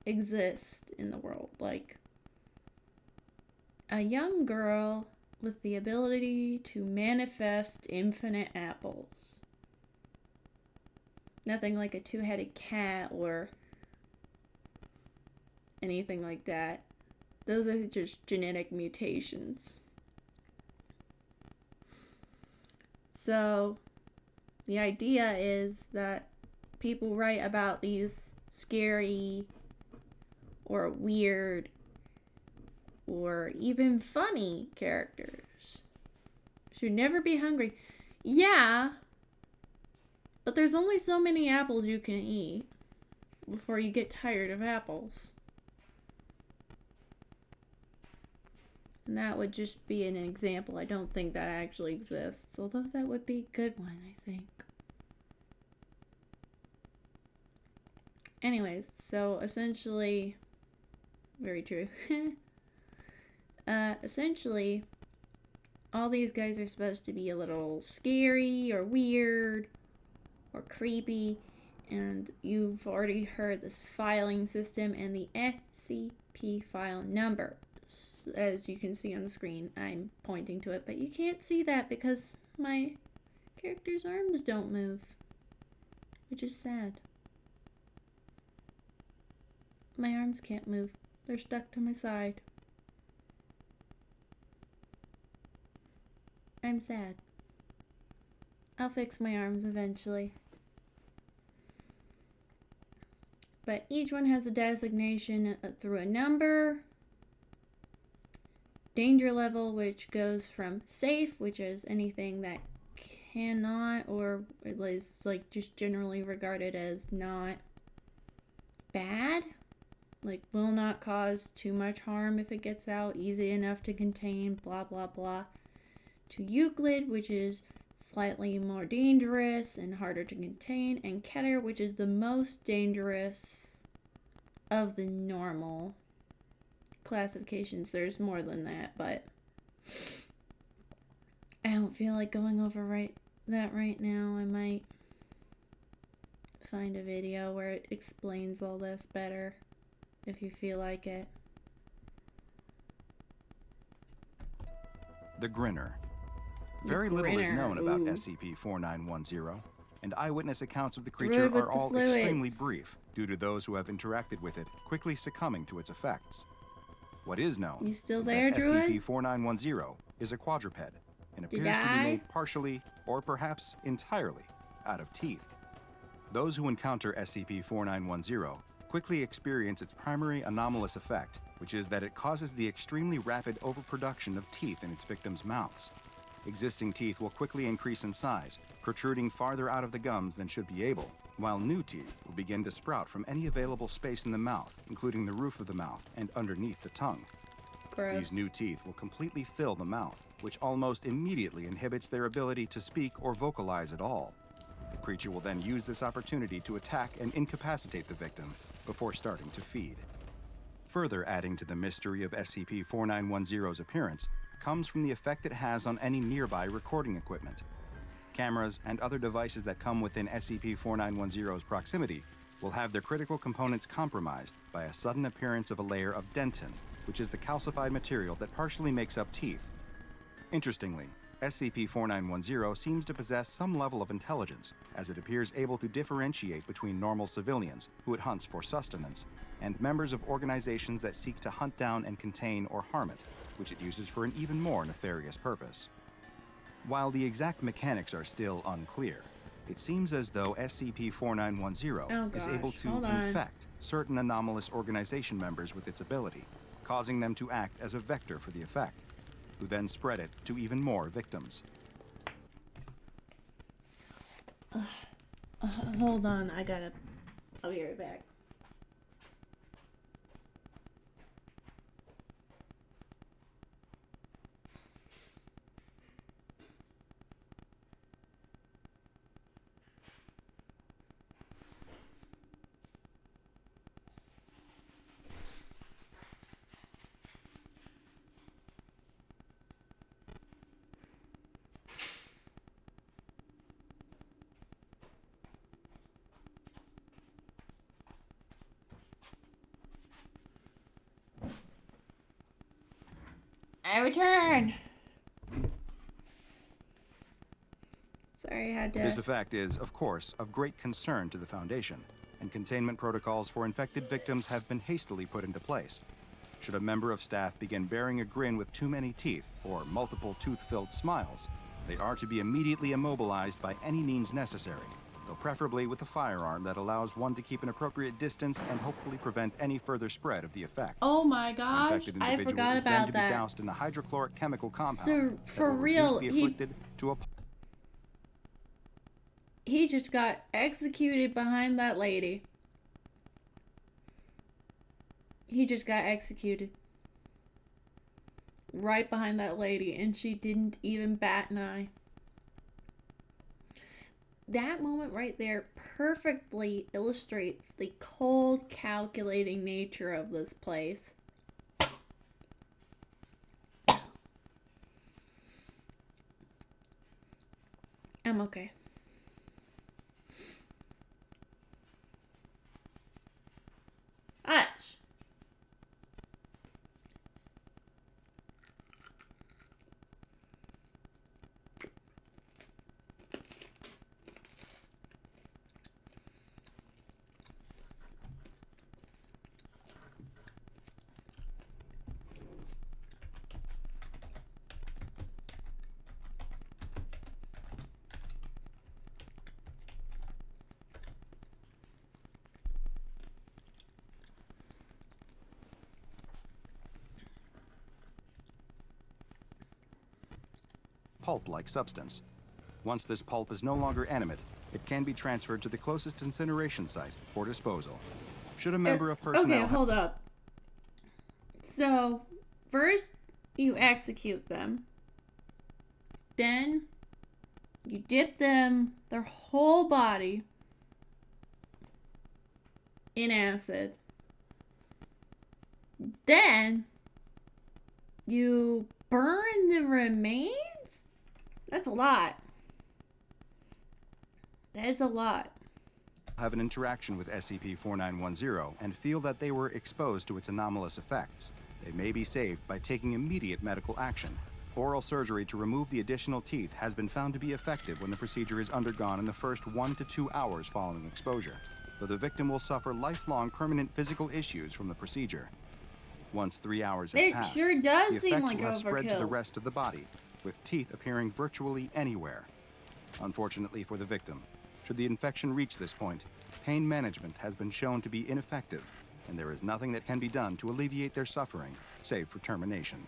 exist in the world. Like a young girl with the ability to manifest infinite apples. Nothing like a two-headed cat or anything like that. Those are just genetic mutations. So, the idea is that people write about these scary or weird or even funny characters. Should never be hungry. Yeah, but there's only so many apples you can eat before you get tired of apples. And that would just be an example. I don't think that actually exists, although that would be a good one, I think. Anyways, so essentially, very true. Essentially, all these guys are supposed to be a little scary or weird or creepy, and you've already heard this filing system and the SCP file number. As you can see on the screen, I'm pointing to it, but you can't see that because my character's arms don't move, which is sad. My arms can't move. They're stuck to my side. I'm sad. I'll fix my arms eventually. But each one has a designation through a number, danger level, which goes from safe, which is anything that cannot or is like just generally regarded as not bad, like will not cause too much harm if it gets out, easy enough to contain, blah blah blah, to Euclid, which is slightly more dangerous and harder to contain, and Keter, which is the most dangerous of the normal classifications. There's more than that, but I don't feel like going over that right now. I might find a video where it explains all this better if you feel like it. The Grinner. Very little is known about SCP-4910, and eyewitness accounts of the creature are all extremely brief due to those who have interacted with it quickly succumbing to its effects. What is known is that SCP-4910 is a quadruped and appears to be made partially or perhaps entirely out of teeth. Those who encounter SCP-4910 quickly experience its primary anomalous effect which is that it causes the extremely rapid overproduction of teeth in its victims' mouths. Existing teeth will quickly increase in size, protruding farther out of the gums than should be able, while new teeth will begin to sprout from any available space in the mouth, including the roof of the mouth and underneath the tongue. Gross. These new teeth will completely fill the mouth, which almost immediately inhibits their ability to speak or vocalize at all. The creature will then use this opportunity to attack and incapacitate the victim before starting to feed. Further adding to the mystery of SCP-4910's appearance comes from the effect it has on any nearby recording equipment. Cameras and other devices that come within SCP-4910's proximity will have their critical components compromised by a sudden appearance of a layer of dentin, which is the calcified material that partially makes up teeth. Interestingly, SCP-4910 seems to possess some level of intelligence, as it appears able to differentiate between normal civilians, who it hunts for sustenance, and members of organizations that seek to hunt down and contain or harm it, which it uses for an even more nefarious purpose. While the exact mechanics are still unclear, it seems as though SCP-4910 is able to infect certain anomalous organization members with its ability, causing them to act as a vector for the effect, who then spread it to even more victims. Hold on, I'll be right back. I return. Sorry, I had to. This effect is, of course, of great concern to the Foundation, and containment protocols for infected victims have been hastily put into place. Should a member of staff begin bearing a grin with too many teeth or multiple tooth-filled smiles, they are to be immediately immobilized by any means necessary, though preferably with a firearm that allows one to keep an appropriate distance and hopefully prevent any further spread of the effect. Oh my gosh, infected I individual forgot is then about to that. be doused in a hydrochloric chemical compound So, that for will real, reduce the afflicted to a... He just got executed behind that lady. He just got executed. Right behind that lady, and she didn't even bat an eye. That moment right there perfectly illustrates the cold, calculating nature of this place. I'm okay. Hush. pulp-like substance. Once this pulp is no longer animate, it can be transferred to the closest incineration site for disposal. Should a member of personnel... Okay, hold up. So, first you execute them. Then you dip them, their whole body, in acid. Then you burn the remains? That's a lot. That is a lot. Have an interaction with SCP-4910 and feel that they were exposed to its anomalous effects. They may be saved by taking immediate medical action. Oral surgery to remove the additional teeth has been found to be effective when the procedure is undergone in the first 1 to 2 hours following exposure, though the victim will suffer lifelong permanent physical issues from the procedure. Once 3 hours have passed, It sure does the seem effect like will have spread to the overkill. rest of the body, with teeth appearing virtually anywhere. Unfortunately for the victim, should the infection reach this point, pain management has been shown to be ineffective, and there is nothing that can be done to alleviate their suffering, save for termination.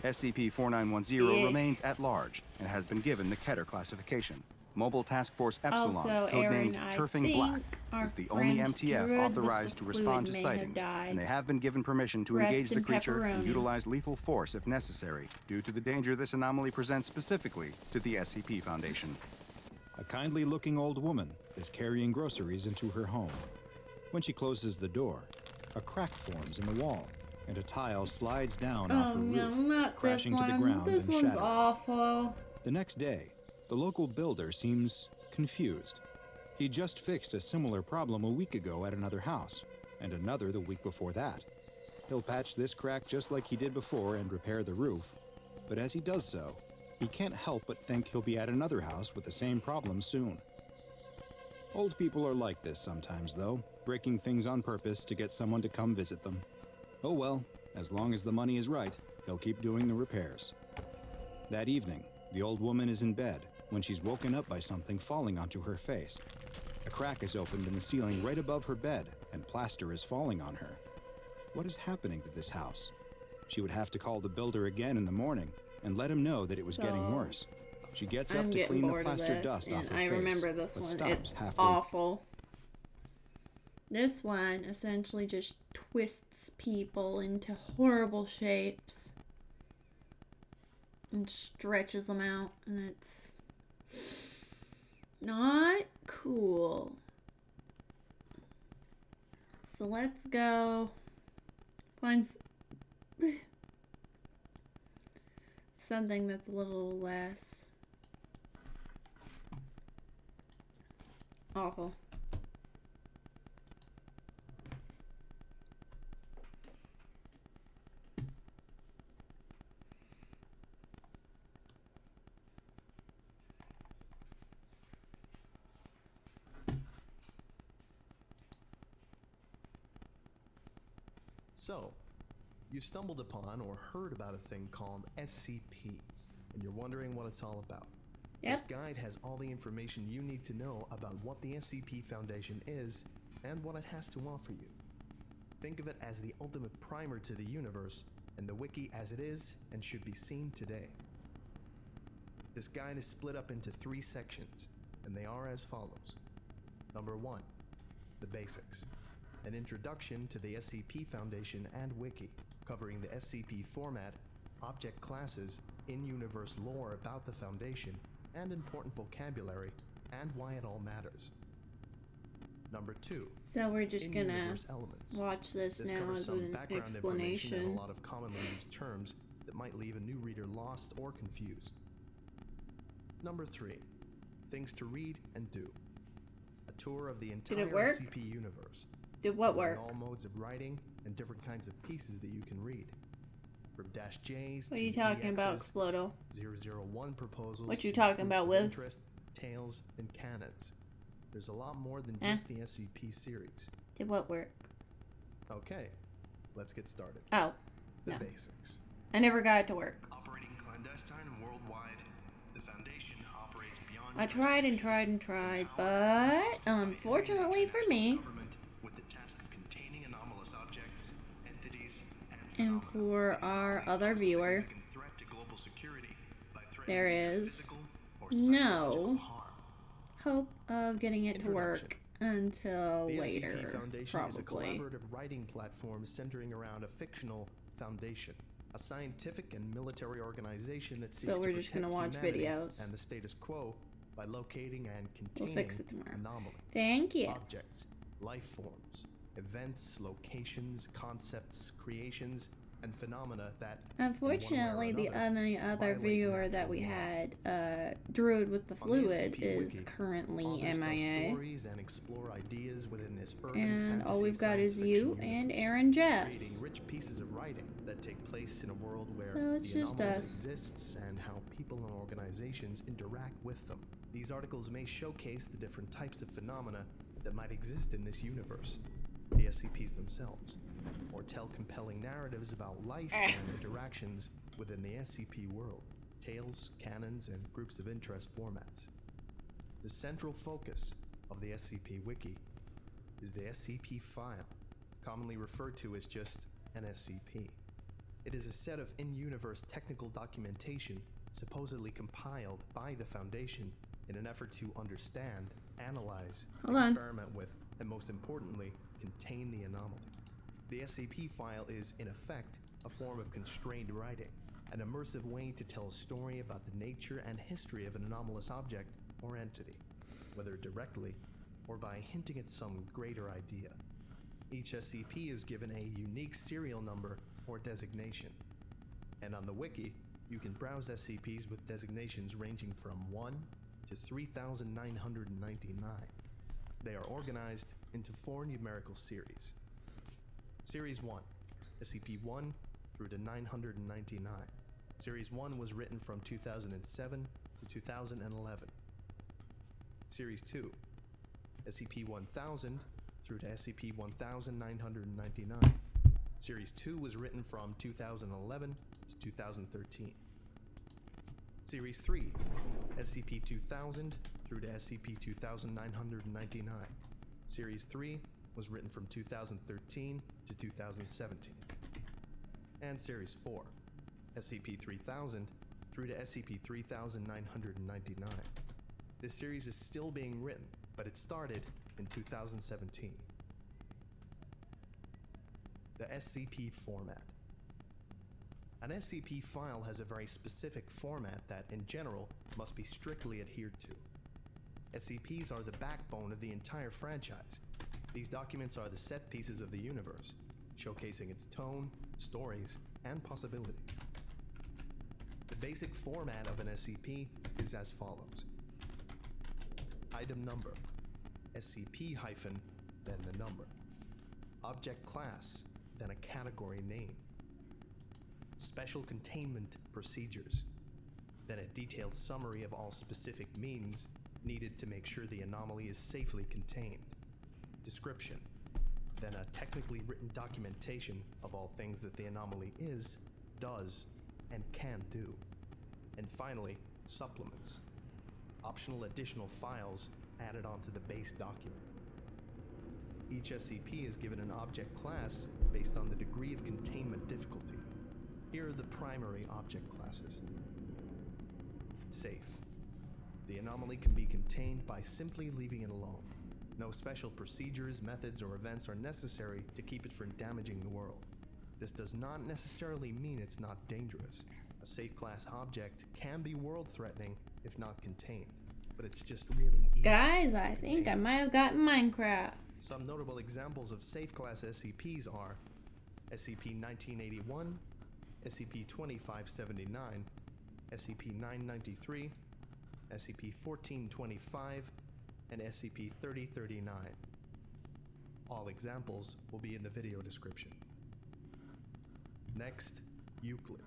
SCP-4910 remains at large and has been given the Keter classification. Mobile Task Force Epsilon, Also, codenamed Aaron, I Turfing Black, think our is the only friend MTF Druid with authorized the to respond to fluid may have sightings, died. and they have been given permission to Rest engage the in creature and pepperoni. utilize lethal force if necessary, due to the danger this anomaly presents specifically to the SCP Foundation. A kindly-looking old woman is carrying groceries into her home. When she closes the door, a crack forms in the wall, and a tile slides down off Oh her no, roof, not crashing this to the one. ground This and one's shattering. awful. The next day, the local builder seems confused. He just fixed a similar problem a week ago at another house, and another the week before that. He'll patch this crack just like he did before and repair the roof, but as he does so, he can't help but think he'll be at another house with the same problem soon. Old people are like this sometimes, though, breaking things on purpose to get someone to come visit them. Oh well, as long as the money is right, he'll keep doing the repairs. That evening, the old woman is in bed when she's woken up by something falling onto her face. A crack is opened in the ceiling right above her bed, and plaster is falling on her. What is happening to this house? She would have to call the builder again in the morning and let him know that it was getting worse. She gets up I'm to getting clean the bored of plaster this, dust off and her I face, remember this but one. stops It's halfway. awful. This one essentially just twists people into horrible shapes and stretches them out, and it's not cool. So let's go find something that's a little less awful. So, you stumbled upon or heard about a thing called SCP, and you're wondering what it's all about. Yep. This guide has all the information you need to know about what the SCP Foundation is and what it has to offer you. Think of it as the ultimate primer to the universe, and the wiki as it is and should be seen today. This guide is split up into 3 sections, and they are as follows. Number 1, the basics. An introduction to the SCP Foundation and Wiki, covering the SCP format, object classes, in-universe lore about the Foundation, and important vocabulary, and why it all matters. Number 2, So we're just gonna in-universe elements. watch this This now covers as some an background information and explanation. a lot of commonly used terms that might leave a new reader lost or confused. Number 3, things to read and do. A tour of the entire work? SCP universe. Did what covering work? all modes of writing and different kinds of pieces that you can read. From -J's What are to you talking about, EXs, Explodo? 001 proposals. What you to talking groups about, of Wiz? interest, tales, and canons. There's a lot more than just the SCP series. Did what work? Okay, let's get started. Oh, The no. basics. I never got it to work. Operating clandestine and worldwide, the Foundation operates beyond I tried and tried and tried, but unfortunately for me, government with the task of containing anomalous objects, entities, and for our other viewer, significant threat to global security by there threatening is physical or no psychological harm. hope of getting it to work Introduction. until The later, SCP Foundation is a probably. collaborative writing platform centering around a fictional foundation, a scientific and military organization that seeks So we're to just protect gonna watch humanity videos. and the status quo by locating and containing fix it tomorrow. anomalies, Thank you. objects, life forms, events, locations, concepts, creations, and phenomena that, in one way or Unfortunately, the another, only other violate viewer that natural we law. had, Druid with the On the Fluid, SCP is Wiki, currently authors tell MIA. stories and explore ideas within this urban And all fantasy we've got science is you fiction and universe, Aaron Jess. creating rich pieces of writing that take place in a world where So it's the just anomalous us. exists and how people and organizations interact with them. These articles may showcase the different types of phenomena that might exist in this universe, the SCPs themselves, or tell compelling narratives about life and interactions within the SCP world, tales, canons, and groups of interest formats. The central focus of the SCP Wiki is the SCP file, commonly referred to as just an SCP. It is a set of in-universe technical documentation supposedly compiled by the Foundation in an effort to understand, analyze, Hold on. experiment with, and most importantly, contain the anomaly. The SCP file is, in effect, a form of constrained writing, an immersive way to tell a story about the nature and history of an anomalous object or entity, whether directly or by hinting at some greater idea. Each SCP is given a unique serial number or designation, and on the wiki, you can browse SCPs with designations ranging from 1 to 3,999. They are organized into 4 numerical series. Series 1, SCP-1 through to 999. Series 1 was written from 2007 to 2011. Series 2, SCP-1000 through to SCP-1999. Series 2 was written from 2011 to 2013. Series 3, SCP-2000 through to SCP-2999. Series 3 was written from 2013 to 2017. And Series 4, SCP-3000 through to SCP-3999. This series is still being written, but it started in 2017. The SCP format. An SCP file has a very specific format that, in general, must be strictly adhered to. SCPs are the backbone of the entire franchise. These documents are the set pieces of the universe, showcasing its tone, stories, and possibilities. The basic format of an SCP is as follows. Item number, SCP hyphen, then the number. Object class, then a category name. Special containment procedures, then a detailed summary of all specific means needed to make sure the anomaly is safely contained. Description, then a technically written documentation of all things that the anomaly is, does, and can do. And finally, supplements, optional additional files added onto the base document. Each SCP is given an object class based on the degree of containment difficulty. Here are the primary object classes. Safe. The anomaly can be contained by simply leaving it alone. No special procedures, methods, or events are necessary to keep it from damaging the world. This does not necessarily mean it's not dangerous. A safe class object can be world-threatening if not contained, but it's just really easy. Guys, I think I might have gotten Minecraft. Some notable examples of safe class SCPs are SCP-1981, SCP-2579, SCP-993, SCP-1425, and SCP-3039. All examples will be in the video description. Next, Euclid.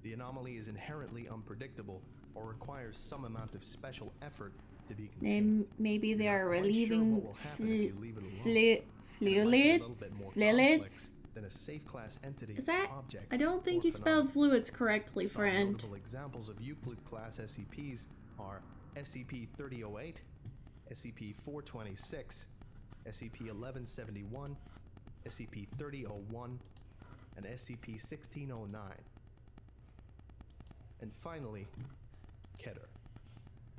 The anomaly is inherently unpredictable or requires some amount of special effort to be contained. Maybe they You're are not quite sure relieving what will happen if you leave it alone. It might be a little bit more complex than a safe class entity Is that? object. I don't think or you spelled phenomenon. fluids correctly, Some friend. notable examples of Euclid class SCPs are SCP-3008, SCP-426, SCP-1171, SCP-3001, and SCP-1609. And finally, Keter.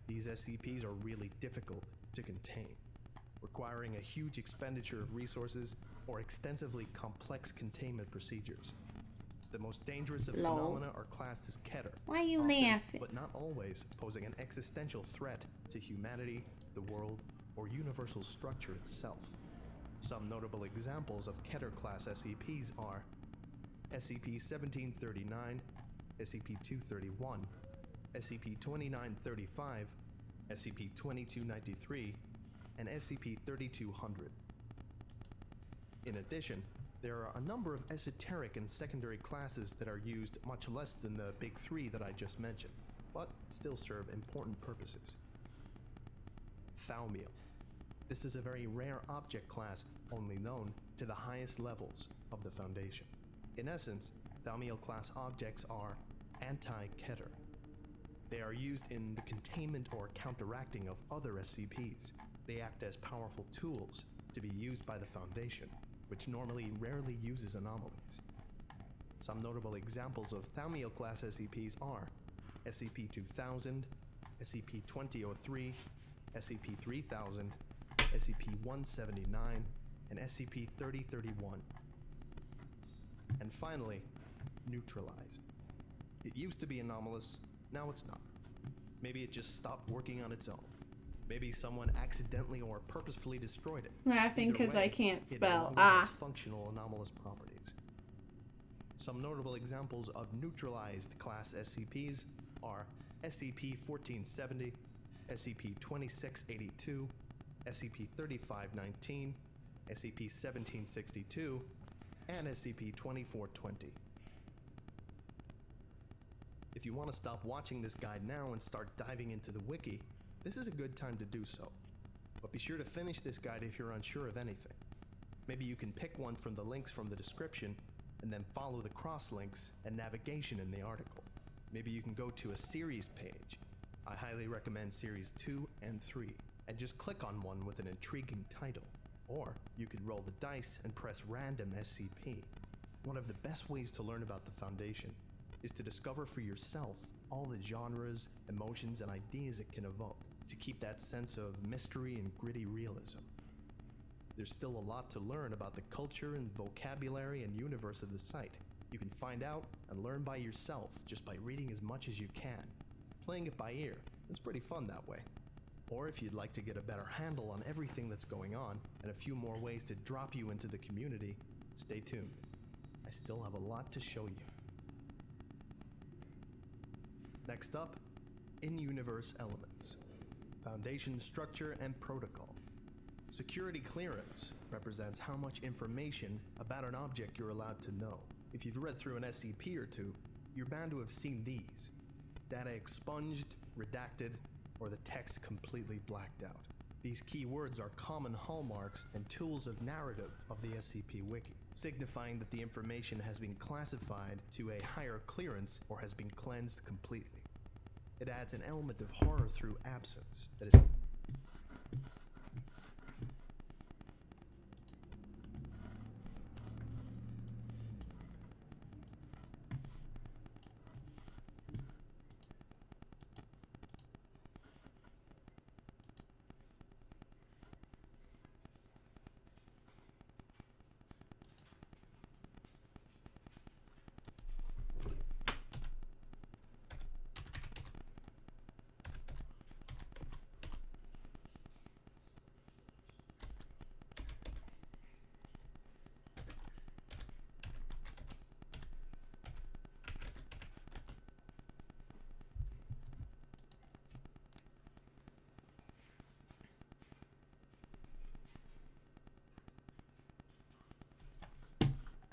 These SCPs are really difficult to contain, requiring a huge expenditure of resources or extensively complex containment procedures. The most dangerous of Lol. phenomena are classed as Keter, Why are you often, laughing? but not always, posing an existential threat to humanity, the world, or universal structure itself. Some notable examples of Keter class SCPs are SCP-1739, SCP-231, SCP-2935, SCP-2293, and SCP-3200. In addition, there are a number of esoteric and secondary classes that are used much less than the big three that I just mentioned, but still serve important purposes. Thaumiel. This is a very rare object class only known to the highest levels of the Foundation. In essence, Thaumiel class objects are anti-Keter. They are used in the containment or counteracting of other SCPs. They act as powerful tools to be used by the Foundation, which normally rarely uses anomalies. Some notable examples of Thaumiel class SCPs are SCP-2000, SCP-2003, SCP-3000, SCP-179, and SCP-3031. And finally, neutralized. It used to be anomalous, now it's not. Maybe it just stopped working on its own. Maybe someone accidentally or purposefully destroyed it. Laughing because I can't It no spell. longer has functional anomalous properties. Some notable examples of neutralized class SCPs are SCP-1470, SCP-2682, SCP-3519, SCP-1762, and SCP-2420. If you want to stop watching this guide now and start diving into the wiki, this is a good time to do so. But be sure to finish this guide if you're unsure of anything. Maybe you can pick one from the links from the description and then follow the cross-links and navigation in the article. Maybe you can go to a series page. I highly recommend series 2 and 3, and just click on one with an intriguing title. Or you could roll the dice and press random SCP. One of the best ways to learn about the Foundation is to discover for yourself all the genres, emotions, and ideas it can evoke, to keep that sense of mystery and gritty realism. There's still a lot to learn about the culture and vocabulary and universe of the site. You can find out and learn by yourself just by reading as much as you can. Playing it by ear, it's pretty fun that way. Or if you'd like to get a better handle on everything that's going on and a few more ways to drop you into the community, stay tuned. I still have a lot to show you. Next up, in-universe elements. Foundation structure and protocol. Security clearance represents how much information about an object you're allowed to know. If you've read through an SCP or two, you're bound to have seen these. Data expunged, redacted, or the text completely blacked out. These keywords are common hallmarks and tools of narrative of the SCP Wiki, signifying that the information has been classified to a higher clearance or has been cleansed completely. It adds an element of horror through absence that is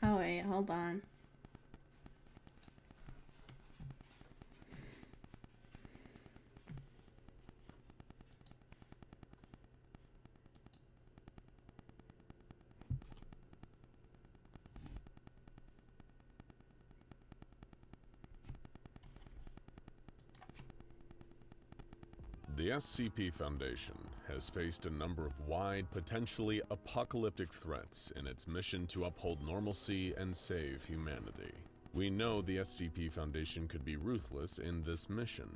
Oh wait, hold on. The SCP Foundation has faced a number of wide, potentially apocalyptic threats in its mission to uphold normalcy and save humanity. We know the SCP Foundation could be ruthless in this mission.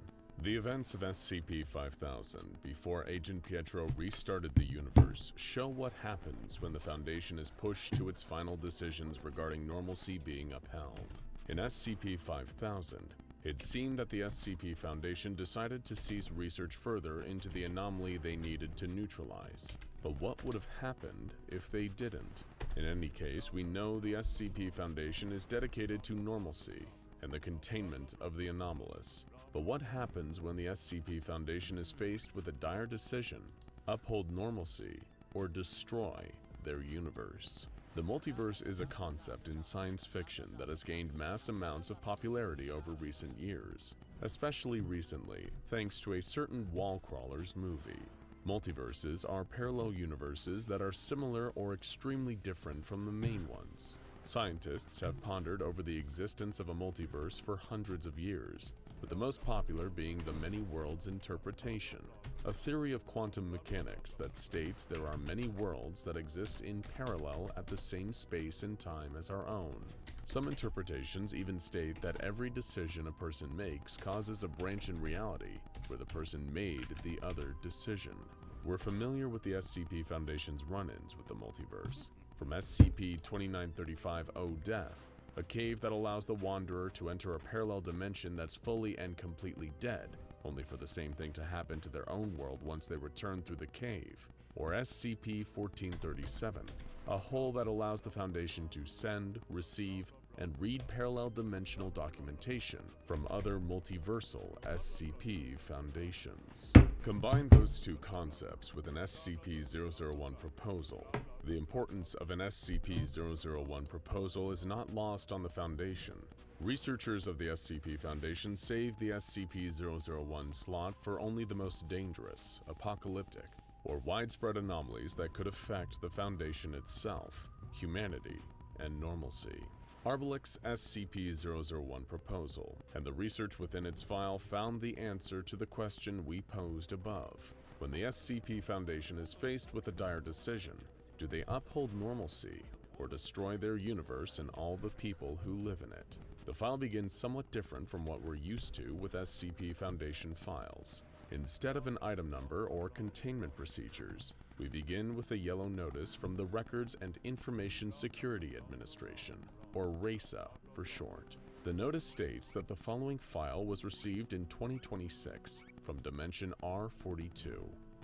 The events of SCP-5000 before Agent Pietro restarted the universe show what happens when the Foundation is pushed to its final decisions regarding normalcy being upheld. In SCP-5000, it seemed that the SCP Foundation decided to cease research further into the anomaly they needed to neutralize. But what would have happened if they didn't? In any case, we know the SCP Foundation is dedicated to normalcy and the containment of the anomalous. But what happens when the SCP Foundation is faced with a dire decision: uphold normalcy or destroy their universe? The multiverse is a concept in science fiction that has gained mass amounts of popularity over recent years, especially recently thanks to a certain Wall Crawlers movie. Multiverses are parallel universes that are similar or extremely different from the main ones. Scientists have pondered over the existence of a multiverse for hundreds of years. with the most popular being the many worlds interpretation, a theory of quantum mechanics that states there are many worlds that exist in parallel at the same space and time as our own. Some interpretations even state that every decision a person makes causes a branch in reality where the person made the other decision. We're familiar with the SCP Foundation's run-ins with the multiverse, from SCP-2935-O Death, a cave that allows the Wanderer to enter a parallel dimension that's fully and completely dead, only for the same thing to happen to their own world once they return through the cave, or SCP-1437, a hole that allows the Foundation to send, receive, and read parallel dimensional documentation from other multiversal SCP Foundations. Combine those two concepts with an SCP-001 proposal. The importance of an SCP-001 proposal is not lost on the Foundation. Researchers of the SCP Foundation saved the SCP-001 slot for only the most dangerous, apocalyptic, or widespread anomalies that could affect the Foundation itself, humanity, and normalcy. Arbalic's SCP-001 proposal and the research within its file found the answer to the question we posed above. When the SCP Foundation is faced with a dire decision, do they uphold normalcy or destroy their universe and all the people who live in it? The file begins somewhat different from what we're used to with SCP Foundation files. Instead of an item number or containment procedures, we begin with a yellow notice from the Records and Information Security Administration, or RAISA for short. The notice states that the following file was received in 2026 from Dimension R42.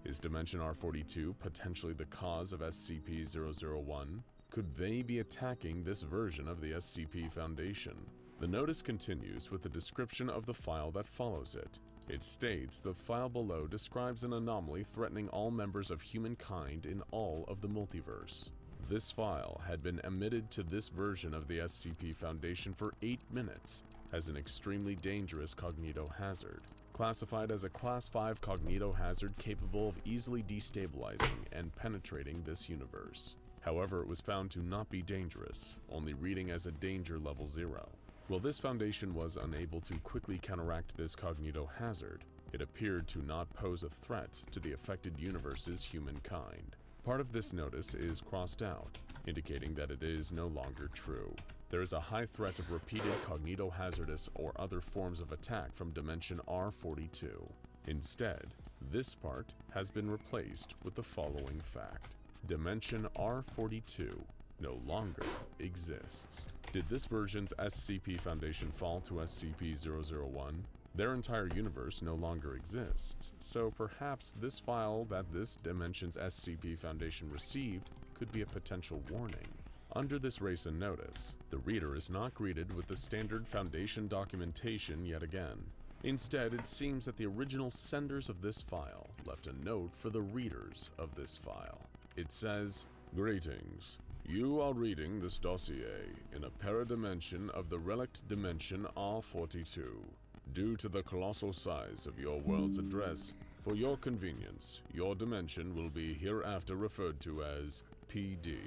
Is Dimension R42 potentially the cause of SCP-001? Could they be attacking this version of the SCP Foundation? The notice continues with a description of the file that follows it. It states the file below describes an anomaly threatening all members of humankind in all of the multiverse. This file had been emitted to this version of the SCP Foundation for 8 minutes as an extremely dangerous cognitohazard, classified as a Class 5 cognitohazard capable of easily destabilizing and penetrating this universe. However, it was found to not be dangerous, only reading as a danger level 0. While this Foundation was unable to quickly counteract this cognitohazard, it appeared to not pose a threat to the affected universe's humankind. Part of this notice is crossed out, indicating that it is no longer true. There is a high threat of repeated cognitohazardous or other forms of attack from Dimension R42. Instead, this part has been replaced with the following fact. Dimension R42 no longer exists. Did this version's SCP Foundation fall to SCP-001? Their entire universe no longer exists, so perhaps this file that this dimension's SCP Foundation received could be a potential warning. Under this RAISA notice, the reader is not greeted with the standard Foundation documentation yet again. Instead, it seems that the original senders of this file left a note for the readers of this file. It says, "Greetings. You are reading this dossier in a paradimension of the relict dimension R42. Due to the colossal size of your world's address, for your convenience, your dimension will be hereafter referred to as PD,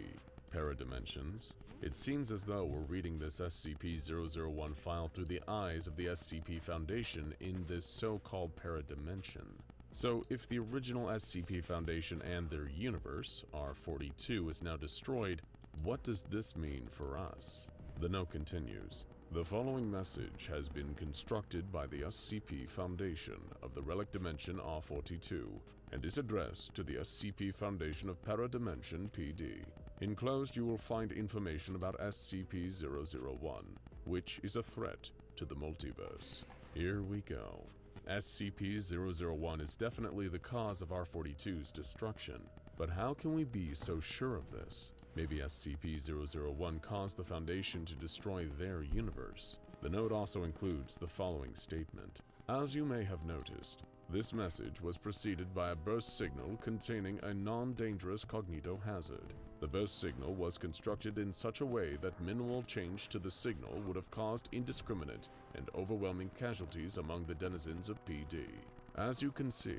Paradimensions." It seems as though we're reading this SCP-001 file through the eyes of the SCP Foundation in this so-called paradimension. So if the original SCP Foundation and their universe, R42, is now destroyed, what does this mean for us? The note continues. The following message has been constructed by the SCP Foundation of the Relic Dimension R42 and is addressed to the SCP Foundation of Paradimension PD. Enclosed you will find information about SCP-001, which is a threat to the multiverse. Here we go. SCP-001 is definitely the cause of R42's destruction, but how can we be so sure of this? Maybe SCP-001 caused the Foundation to destroy their universe. The note also includes the following statement. As you may have noticed, this message was preceded by a burst signal containing a non-dangerous cognitohazard. The burst signal was constructed in such a way that minimal change to the signal would have caused indiscriminate and overwhelming casualties among the denizens of PD. As you can see,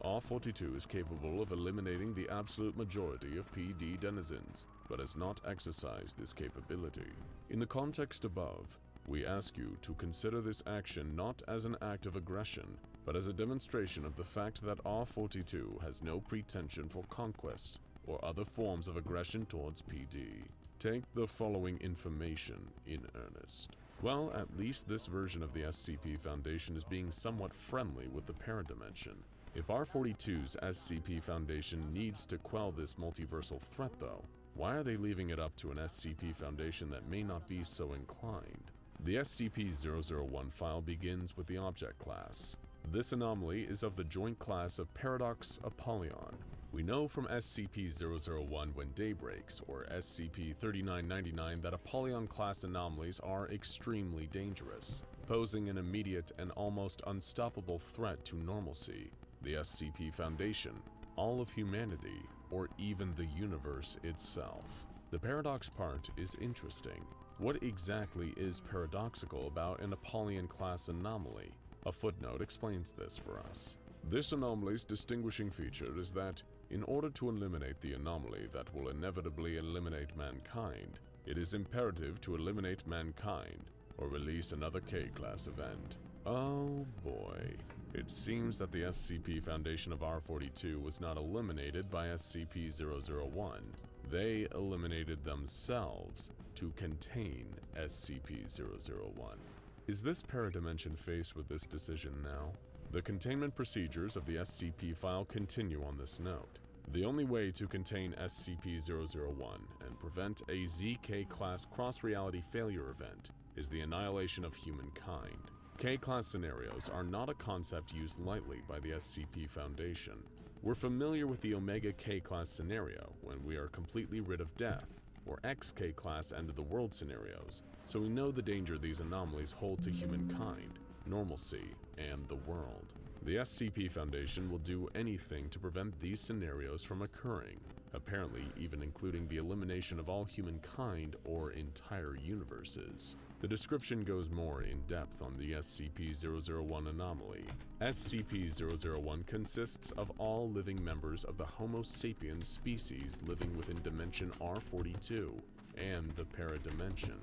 R42 is capable of eliminating the absolute majority of PD denizens, but has not exercised this capability. In the context above, We ask you to consider this action not as an act of aggression, but as a demonstration of the fact that R42 has no pretension for conquest or other forms of aggression towards PD. Take the following information in earnest. Well, at least this version of the SCP Foundation is being somewhat friendly with the paradimension. If R42's SCP Foundation needs to quell this multiversal threat though, why are they leaving it up to an SCP Foundation that may not be so inclined? The SCP-001 file begins with the object class. This anomaly is of the joint class of Paradox Apollyon. We know from SCP-001 When Day Breaks, or SCP-3999, that Apollyon-class anomalies are extremely dangerous, posing an immediate and almost unstoppable threat to normalcy, the SCP Foundation, all of humanity, or even the universe itself. The paradox part is interesting. What exactly is paradoxical about an Apollyon-class anomaly? A footnote explains this for us. This anomaly's distinguishing feature is that, in order to eliminate the anomaly that will inevitably eliminate mankind, it is imperative to eliminate mankind, or release another K-class event. Oh boy. It seems that the SCP Foundation of R42 was not eliminated by SCP-001. They eliminated themselves to contain SCP-001. Is this paradimension faced with this decision now? The containment procedures of the SCP file continue on this note. The only way to contain SCP-001 and prevent a ZK-class cross-reality failure event is the annihilation of humankind. K-class scenarios are not a concept used lightly by the SCP Foundation. We're familiar with the Omega K-class scenario when we are completely rid of death, or XK-class end-of-the-world scenarios, so we know the danger these anomalies hold to humankind, normalcy, and the world. The SCP Foundation will do anything to prevent these scenarios from occurring, apparently even including the elimination of all humankind or entire universes. The description goes more in depth on the SCP-001 anomaly. SCP-001 consists of all living members of the Homo sapiens species living within Dimension R42 and the Paradimension,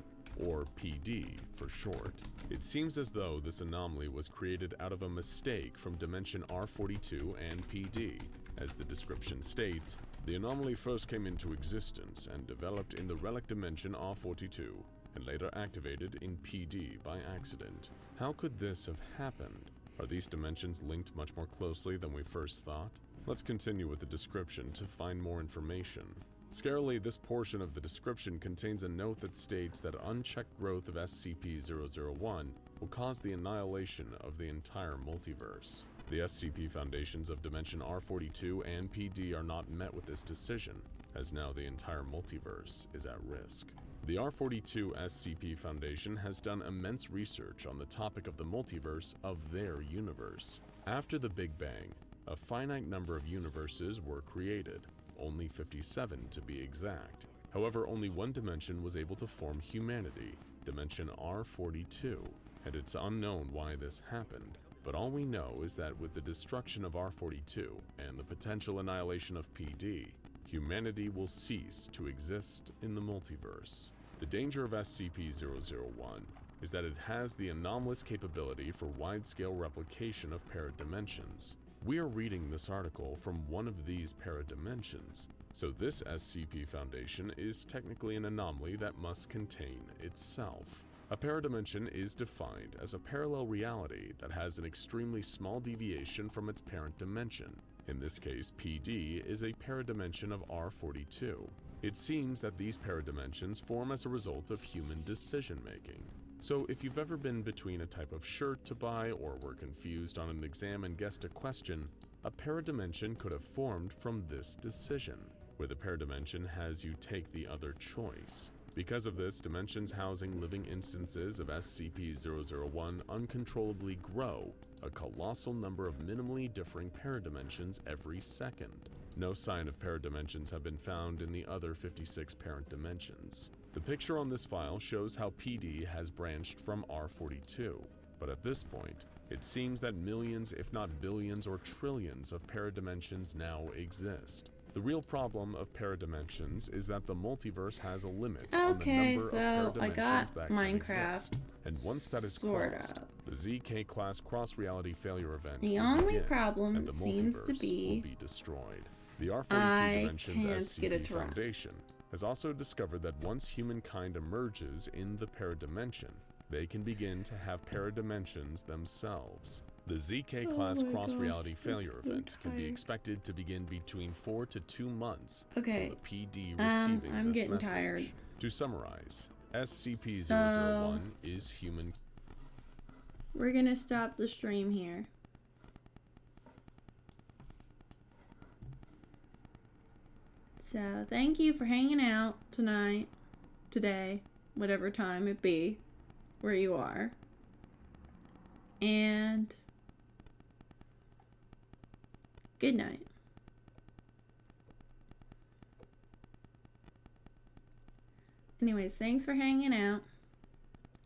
or PD for short. It seems as though this anomaly was created out of a mistake from Dimension R42 and PD. As the description states, the anomaly first came into existence and developed in the relic dimension R42, and later activated in PD by accident. How could this have happened? Are these dimensions linked much more closely than we first thought? Let's continue with the description to find more information. Scarily, this portion of the description contains a note that states that unchecked growth of SCP-001 will cause the annihilation of the entire multiverse. The SCP Foundations of Dimension R42 and PD are not met with this decision, as now the entire multiverse is at risk. The R42 SCP Foundation has done immense research on the topic of the multiverse of their universe. After the Big Bang, a finite number of universes were created, only 57 to be exact. However, only one dimension was able to form humanity, Dimension R42, and it's unknown why this happened. But all we know is that with the destruction of R42 and the potential annihilation of PD, humanity will cease to exist in the multiverse. The danger of SCP-001 is that it has the anomalous capability for wide-scale replication of paradimensions. We are reading this article from one of these paradimensions, so this SCP Foundation is technically an anomaly that must contain itself. A paradimension is defined as a parallel reality that has an extremely small deviation from its parent dimension. In this case, PD is a paradimension of R42. It seems that these paradimensions form as a result of human decision-making. So if you've ever been between a type of shirt to buy or were confused on an exam and guessed a question, a paradimension could have formed from this decision, where the paradimension has you take the other choice. Because of this, dimensions housing living instances of SCP-001 uncontrollably grow a colossal number of minimally differing paradimensions every second. No sign of paradimensions have been found in the other 56 parent dimensions. The picture on this file shows how PD has branched from R42, but at this point, it seems that millions if not billions or trillions of paradimensions now exist. The real problem of paradimensions is that the multiverse has a limit on the Okay, number so of I paradimensions got that can Minecraft. exist. And once that is Sort crossed, of. the ZK class cross-reality failure event The will only begin, problem and the seems to multiverse be will be destroyed. The R42 I Dimensions can't get it SCP to run. Foundation has also discovered that once humankind emerges in the paradimension, they can begin to have paradimensions themselves. The ZK class Oh my cross-reality gosh, failure I'm so event can be tired. expected to begin between 4 to 2 months Okay, from the PD receiving I'm this getting message. tired. To summarize, SCP-001 So- is human. We're gonna stop the stream here. So, thank you for hanging out tonight, today, whatever time it be, where you are. And good night. Anyways, thanks for hanging out.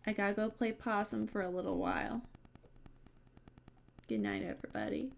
I gotta go play Possum for a little while. Good night, everybody.